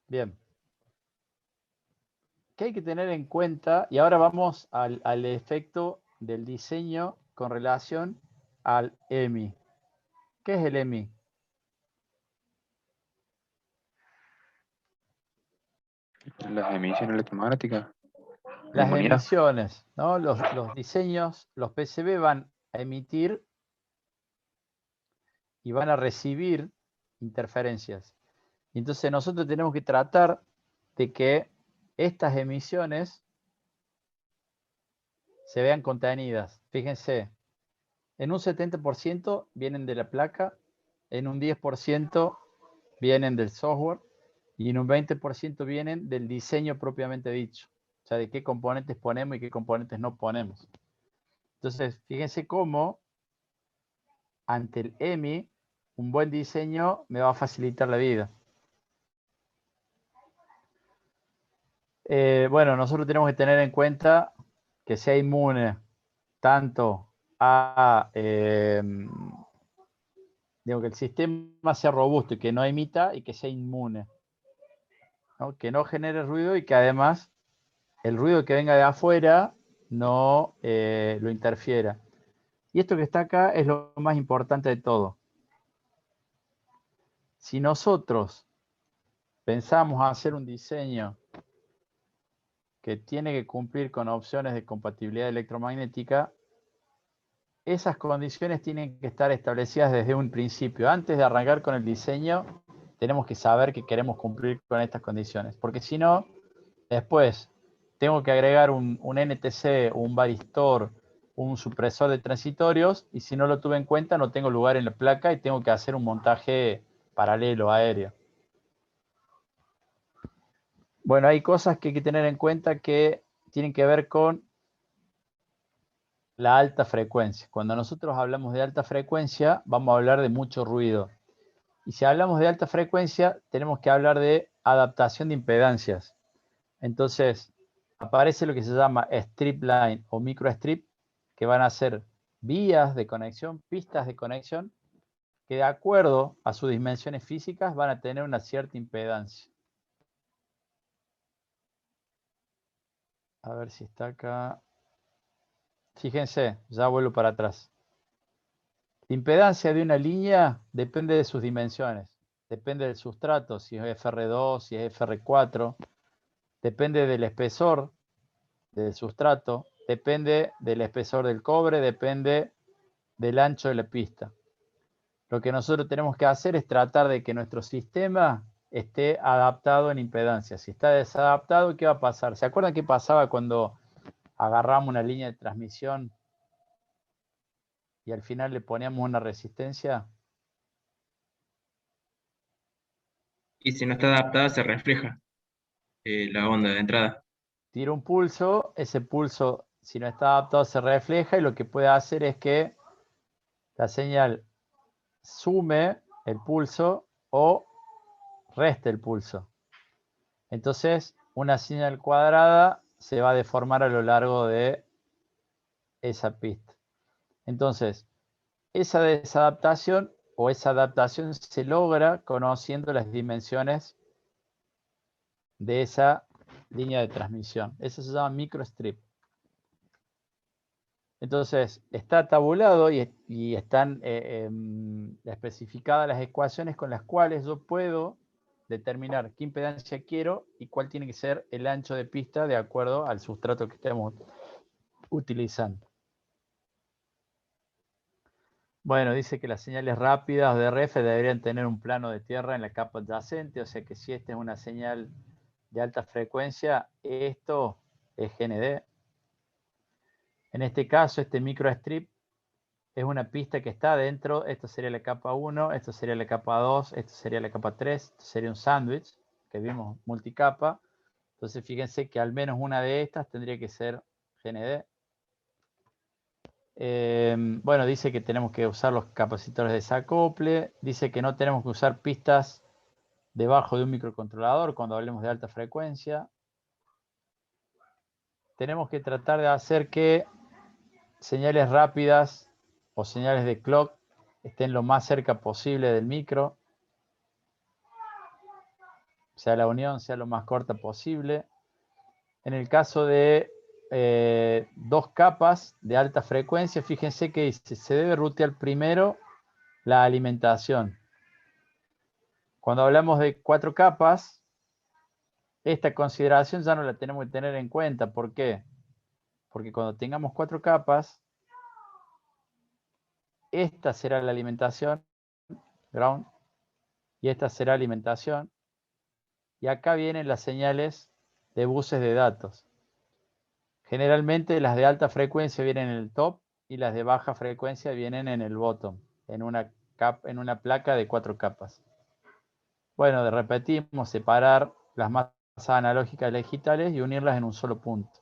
Bien. ¿Qué hay que tener en cuenta? Y ahora vamos al efecto del diseño con relación al EMI. ¿Qué es el EMI? Las emisiones electromagnéticas. Las Inmunidad. emisiones, ¿no? Los diseños, los PCB van a emitir y van a recibir interferencias. Y entonces nosotros tenemos que tratar de que estas emisiones se vean contenidas. Fíjense, en un 70% vienen de la placa, en un 10% vienen del software y en un 20% vienen del diseño propiamente dicho. O sea, de qué componentes ponemos y qué componentes no ponemos. Entonces, fíjense cómo ante el EMI, un buen diseño me va a facilitar la vida. Bueno, nosotros tenemos que tener en cuenta que sea inmune tanto a, digo, que el sistema sea robusto y que no emita y que sea inmune, ¿no? Que no genere ruido y que además el ruido que venga de afuera no lo interfiera. Y esto que está acá es lo más importante de todo. Si nosotros pensamos hacer un diseño que tiene que cumplir con opciones de compatibilidad electromagnética, esas condiciones tienen que estar establecidas desde un principio. Antes de arrancar con el diseño, tenemos que saber que queremos cumplir con estas condiciones. Porque si no, después tengo que agregar un NTC, un varistor, un supresor de transitorios, y si no lo tuve en cuenta, no tengo lugar en la placa y tengo que hacer un montaje paralelo aéreo. Bueno, hay cosas que hay que tener en cuenta que tienen que ver con la alta frecuencia. Cuando nosotros hablamos de alta frecuencia, vamos a hablar de mucho ruido. Y si hablamos de alta frecuencia, tenemos que hablar de adaptación de impedancias. Entonces, aparece lo que se llama strip line o microstrip, que van a ser vías de conexión, pistas de conexión, que de acuerdo a sus dimensiones físicas van a tener una cierta impedancia. A ver si está acá. Fíjense, ya vuelvo para atrás. La impedancia de una línea depende de sus dimensiones. Depende del sustrato, si es FR2, si es FR4. Depende del espesor del sustrato. Depende del espesor del cobre. Depende del ancho de la pista. Lo que nosotros tenemos que hacer es tratar de que nuestro sistema esté adaptado en impedancia. Si está desadaptado, ¿qué va a pasar? ¿Se acuerdan qué pasaba cuando agarramos una línea de transmisión y al final le poníamos una resistencia? Y si no está adaptada, se refleja la onda de entrada. Tira un pulso, ese pulso, si no está adaptado, se refleja y lo que puede hacer es que la señal sume el pulso o reste el pulso. Entonces, una señal cuadrada se va a deformar a lo largo de esa pista. Entonces, esa desadaptación o esa adaptación se logra conociendo las dimensiones de esa línea de transmisión. Eso se llama microstrip. Entonces, está tabulado y están especificadas las ecuaciones con las cuales yo puedo determinar qué impedancia quiero y cuál tiene que ser el ancho de pista de acuerdo al sustrato que estemos utilizando. Bueno, dice que las señales rápidas o de RF deberían tener un plano de tierra en la capa adyacente, o sea que si esta es una señal de alta frecuencia, esto es GND. En este caso, este microstrip es una pista que está dentro. Esto sería la capa 1, esto sería la capa 2, esto sería la capa 3, esto sería un sándwich que vimos multicapa. Entonces fíjense que al menos una de estas tendría que ser GND. Bueno, dice que tenemos que usar los capacitores de desacople. Dice que no tenemos que usar pistas debajo de un microcontrolador cuando hablemos de alta frecuencia. Tenemos que tratar de hacer que señales rápidas o señales de clock estén lo más cerca posible del micro. O sea, la unión sea lo más corta posible. En el caso de dos capas de alta frecuencia, fíjense que se debe rutear primero la alimentación. Cuando hablamos de 4 capas, esta consideración ya no la tenemos que tener en cuenta. ¿Por qué? Porque cuando tengamos 4 capas, esta será la alimentación, ground, y esta será alimentación. Y acá vienen las señales de buses de datos. Generalmente las de alta frecuencia vienen en el top y las de baja frecuencia vienen en el bottom, en una placa de 4 capas. Bueno, repetimos, separar las masas analógicas y digitales y unirlas en un solo punto.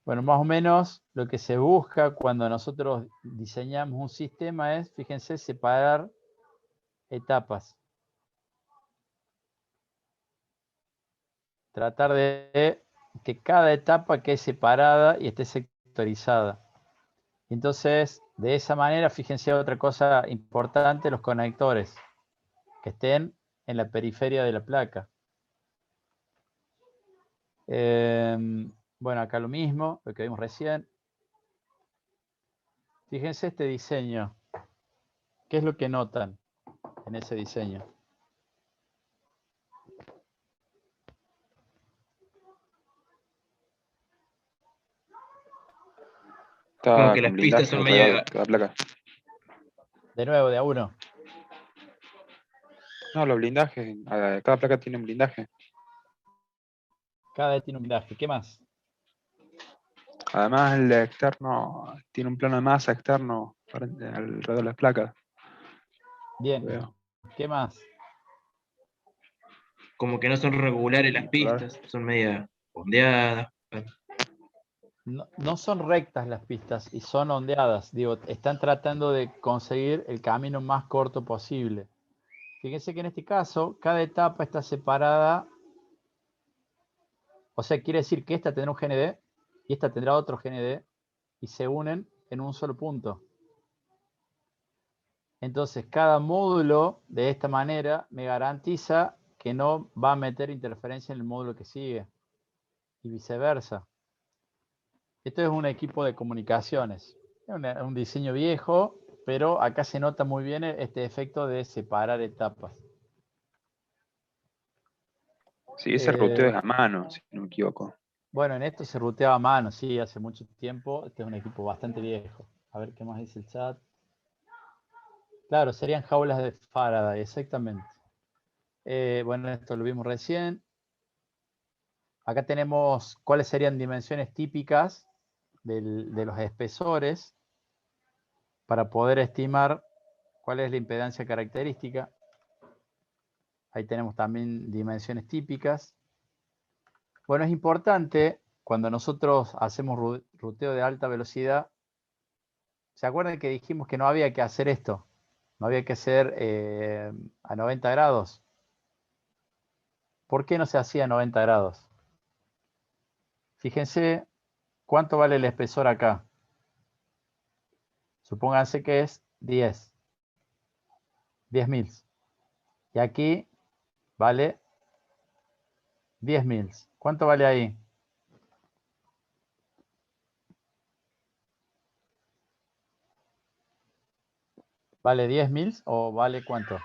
Bueno, más o menos lo que se busca cuando nosotros diseñamos un sistema es, fíjense, separar etapas. Tratar de que cada etapa quede separada y esté sectorizada. Entonces, de esa manera, fíjense otra cosa importante, los conectores que estén en la periferia de la placa. Bueno, acá lo mismo, lo que vimos recién. Fíjense este diseño. ¿Qué es lo que notan en ese diseño? Como Está que las con pistas blindaje son alrededor medio... de cada placa. De nuevo, de a uno. No, los blindajes, cada placa tiene un blindaje. Cada vez tiene un blindaje. ¿Qué más? Además, el externo tiene un plano de masa externo alrededor de las placas. Bien. Veo. ¿Qué más? Como que no son regulares las pistas, son media ondeadas. No son rectas las pistas y son ondeadas. Digo, están tratando de conseguir el camino más corto posible. Fíjense que en este caso, cada etapa está separada. O sea, quiere decir que esta tendrá un GND y esta tendrá otro GND y se unen en un solo punto. Entonces, cada módulo de esta manera me garantiza que no va a meter interferencia en el módulo que sigue y viceversa. Esto es un equipo de comunicaciones. Es un diseño viejo, pero acá se nota muy bien este efecto de separar etapas. Sí, ese ruteo es a mano, si no me equivoco. Bueno, en esto se ruteaba a mano, sí, hace mucho tiempo. Este es un equipo bastante viejo. A ver qué más dice el chat. Claro, serían jaulas de Faraday, exactamente. Bueno, esto lo vimos recién. Acá tenemos cuáles serían dimensiones típicas de los espesores para poder estimar cuál es la impedancia característica. Ahí tenemos también dimensiones típicas. Bueno, es importante cuando nosotros hacemos ruteo de alta velocidad. ¿Se acuerdan que dijimos que no había que hacer esto? No había que hacer a 90 grados. ¿Por qué no se hacía a 90 grados? Fíjense cuánto vale el espesor acá. Supónganse que es 10 mils. Y aquí vale 10 mils. ¿Cuánto vale ahí? ¿Vale 10 mils o vale cuánto?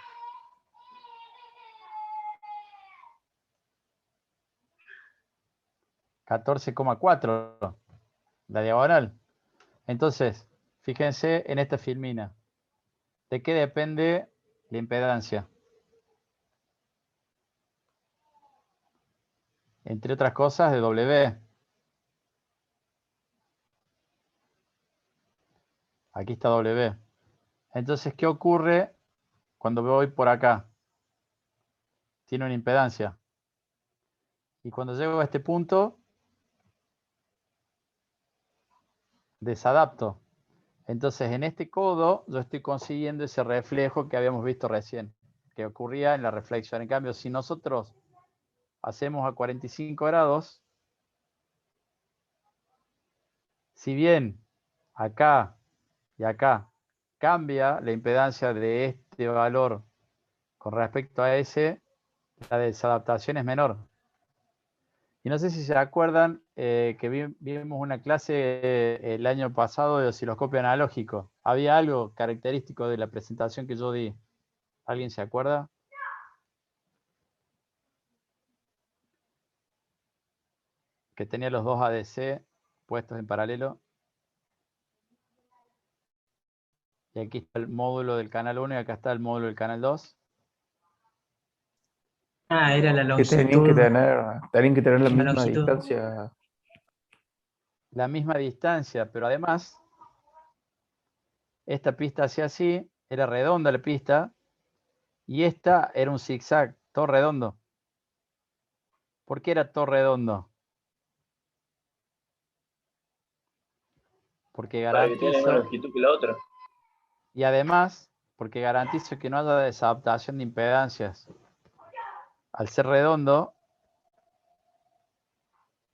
$14,4 la diagonal. Entonces, fíjense en esta filmina. ¿De qué depende la impedancia? Entre otras cosas, de W. Aquí está W. Entonces, ¿qué ocurre cuando voy por acá? Tiene una impedancia. Y cuando llego a este punto, desadapto. Entonces, en este codo, yo estoy consiguiendo ese reflejo que habíamos visto recién, que ocurría en la reflexión. En cambio, si nosotros hacemos a 45 grados, si bien acá y acá cambia la impedancia de este valor con respecto a ese, la desadaptación es menor. Y no sé si se acuerdan que vimos una clase el año pasado de osciloscopio analógico. Había algo característico de la presentación que yo di. ¿Alguien se acuerda? Que tenía los dos ADC puestos en paralelo. Y aquí está el módulo del canal 1 y acá está el módulo del canal 2. Ah, era la Que tenían que longitud. tener la La misma longitud. distancia. La misma distancia, pero además, esta pista hacía así, era redonda la pista, y esta era un zigzag, todo redondo. ¿Por qué era todo redondo? Porque Para que tenga la misma garantizo, longitud que la otra. y además, porque garantizo que no haya desadaptación de impedancias. Al ser redondo,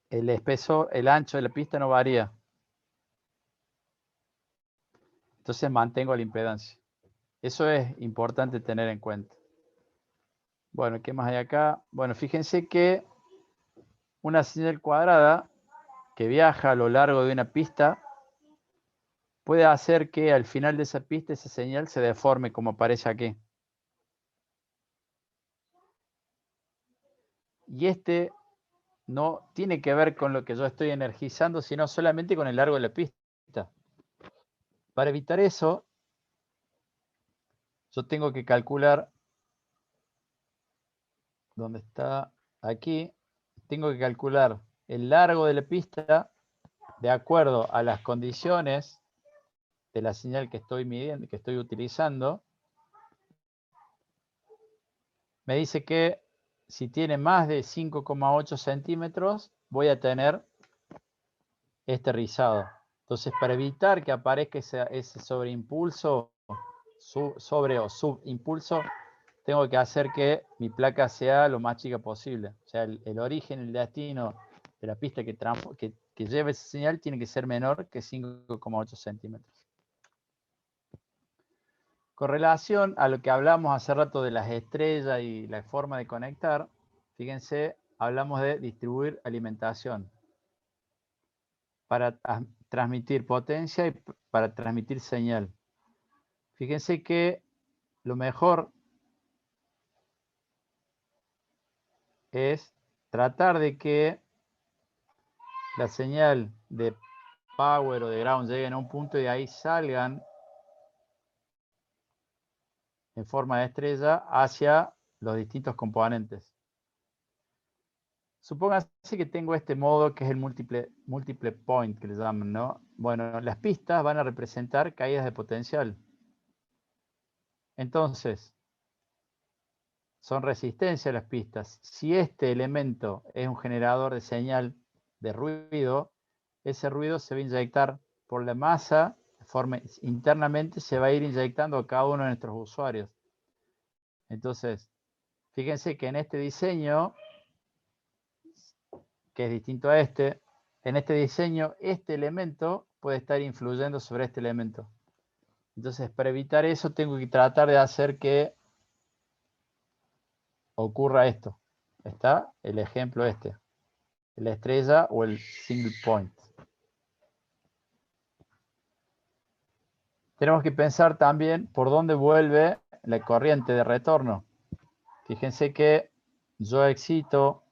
el espesor, el ancho de la pista no varía. Entonces mantengo la impedancia. Eso es importante tener en cuenta. Bueno, ¿qué más hay acá? Bueno, fíjense que una señal cuadrada que viaja a lo largo de una pista puede hacer que al final de esa pista esa señal se deforme como aparece aquí. Y este no tiene que ver con lo que yo estoy energizando, sino solamente con el largo de la pista. Para evitar eso, yo tengo que calcular, ¿dónde está? Aquí, tengo que calcular el largo de la pista de acuerdo a las condiciones de la señal que estoy midiendo, que estoy utilizando. Me dice que si tiene más de 5,8 centímetros, voy a tener este rizado. Entonces, para evitar que aparezca ese sobreimpulso, sobre o subimpulso, tengo que hacer que mi placa sea lo más chica posible. O sea, el origen, el destino de la pista que lleve esa señal tiene que ser menor que 5,8 centímetros. Con relación a lo que hablamos hace rato de las estrellas y la forma de conectar, fíjense, hablamos de distribuir alimentación para transmitir potencia y para transmitir señal. Fíjense que lo mejor es tratar de que la señal de power o de ground lleguen a un punto y de ahí salgan en forma de estrella hacia los distintos componentes. Supóngase que tengo este modo que es el múltiple point que le llaman, ¿no? Bueno, las pistas van a representar caídas de potencial. Entonces, son resistencia las pistas. Si este elemento es un generador de señal de ruido, ese ruido se va a inyectar por la masa, internamente se va a ir inyectando a cada uno de nuestros usuarios. Entonces, fíjense que en este diseño, que es distinto a este, en este diseño, este elemento puede estar influyendo sobre este elemento. Entonces, para evitar eso, tengo que tratar de hacer que ocurra esto. Está el ejemplo este, la estrella o el single point. Tenemos que pensar también por dónde vuelve la corriente de retorno. Fíjense que yo excito,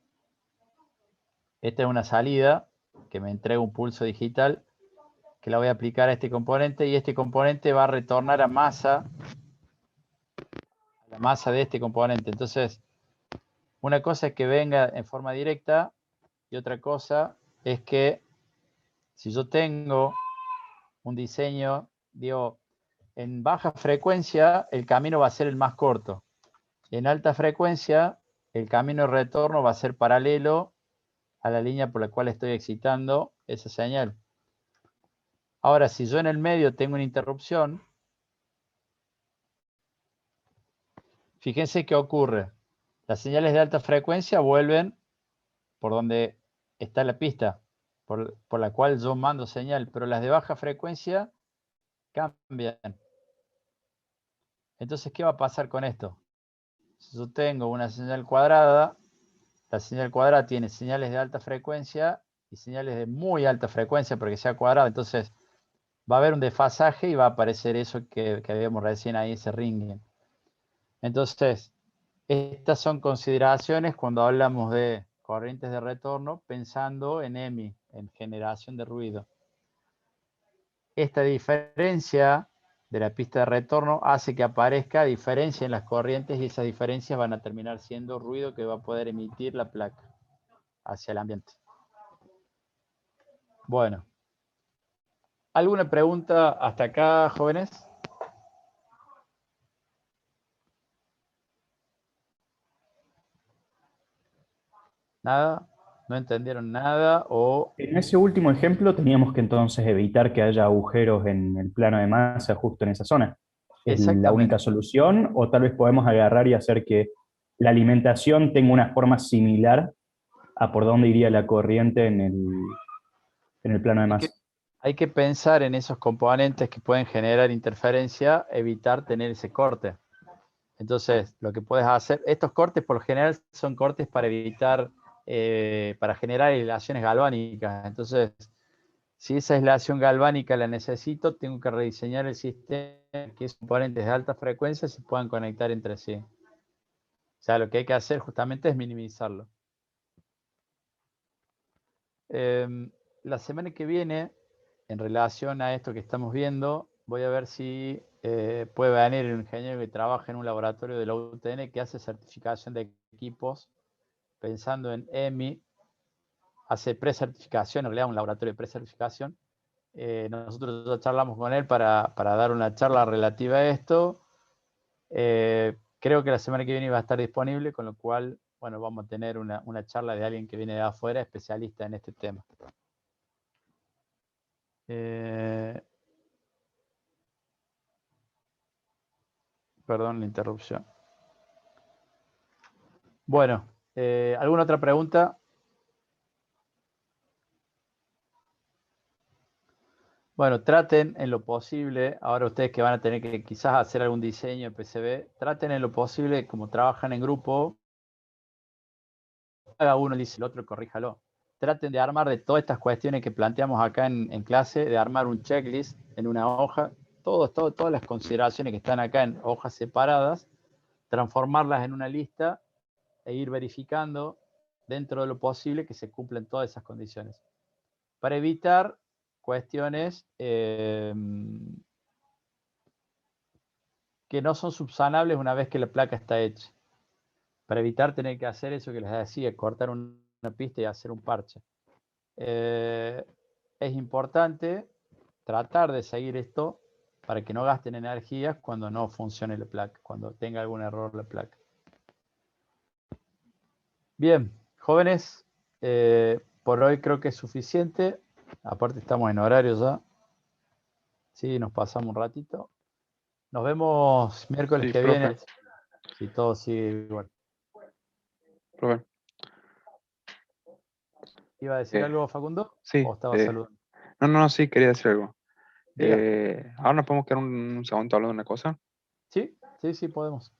esta es una salida que me entrega un pulso digital que la voy a aplicar a este componente y este componente va a retornar a la masa de este componente. Entonces, una cosa es que venga en forma directa y otra cosa es que si yo tengo un diseño, digo, en baja frecuencia el camino va a ser el más corto. En alta frecuencia el camino de retorno va a ser paralelo a la línea por la cual estoy excitando esa señal. Ahora, si yo en el medio tengo una interrupción, fíjense qué ocurre. Las señales de alta frecuencia vuelven por donde está la pista, por la cual yo mando señal, pero las de baja frecuencia cambian. Entonces, ¿qué va a pasar con esto? Si yo tengo una señal cuadrada, la señal cuadrada tiene señales de alta frecuencia y señales de muy alta frecuencia porque sea cuadrada. Entonces, va a haber un desfasaje y va a aparecer eso que vemos recién ahí, ese ringing. Entonces, estas son consideraciones cuando hablamos de corrientes de retorno, pensando en EMI, en generación de ruido. Esta diferencia de la pista de retorno hace que aparezca diferencia en las corrientes y esas diferencias van a terminar siendo ruido que va a poder emitir la placa hacia el ambiente. Bueno. ¿Alguna pregunta hasta acá, jóvenes? ¿Nada? ¿No entendieron nada? O... En ese último ejemplo teníamos que entonces evitar que haya agujeros en el plano de masa justo en esa zona. ¿Es la única solución o tal vez podemos agarrar y hacer que la alimentación tenga una forma similar a por dónde iría la corriente en el plano de masa? Hay que pensar en esos componentes que pueden generar interferencia, evitar tener ese corte. Entonces, lo que puedes hacer, estos cortes por lo general son cortes para evitar para generar aislaciones galvánicas. Entonces, si esa aislación galvánica la necesito, tengo que rediseñar el sistema, que esos componentes de alta frecuencia se puedan conectar entre sí. O sea, lo que hay que hacer justamente es minimizarlo. La semana que viene, en relación a esto que estamos viendo, voy a ver si puede venir un ingeniero que trabaja en un laboratorio de la UTN que hace certificación de equipos, pensando en EMI, hace precertificación, en realidad un laboratorio de precertificación. Nosotros ya charlamos con él para dar una charla relativa a esto. Creo que la semana que viene va a estar disponible, con lo cual, bueno, vamos a tener una charla de alguien que viene de afuera, especialista en este tema. Perdón la interrupción. Bueno, ¿alguna otra pregunta? Bueno, traten en lo posible, ahora ustedes que van a tener que quizás hacer algún diseño en PCB, traten en lo posible, como trabajan en grupo, haga uno, dice el otro, corríjalo. Traten de armar de todas estas cuestiones que planteamos acá en clase, de armar un checklist en una hoja, todas las consideraciones que están acá en hojas separadas, transformarlas en una lista e ir verificando dentro de lo posible que se cumplen todas esas condiciones. Para evitar cuestiones que no son subsanables una vez que la placa está hecha. Para evitar tener que hacer eso que les decía, cortar una pista y hacer un parche. Es importante tratar de seguir esto para que no gasten energías cuando no funcione la placa, cuando tenga algún error la placa. Bien, jóvenes, por hoy creo que es suficiente. Aparte estamos en horario ya. Sí, nos pasamos un ratito. Nos vemos miércoles Sí, que profe. viene. Si todo sigue igual. Profe. ¿Iba a decir algo, Facundo? Sí. ¿O estaba saludando? No, sí, quería decir algo. Diga. Ahora nos podemos quedar un segundo hablando de una cosa. Sí, podemos.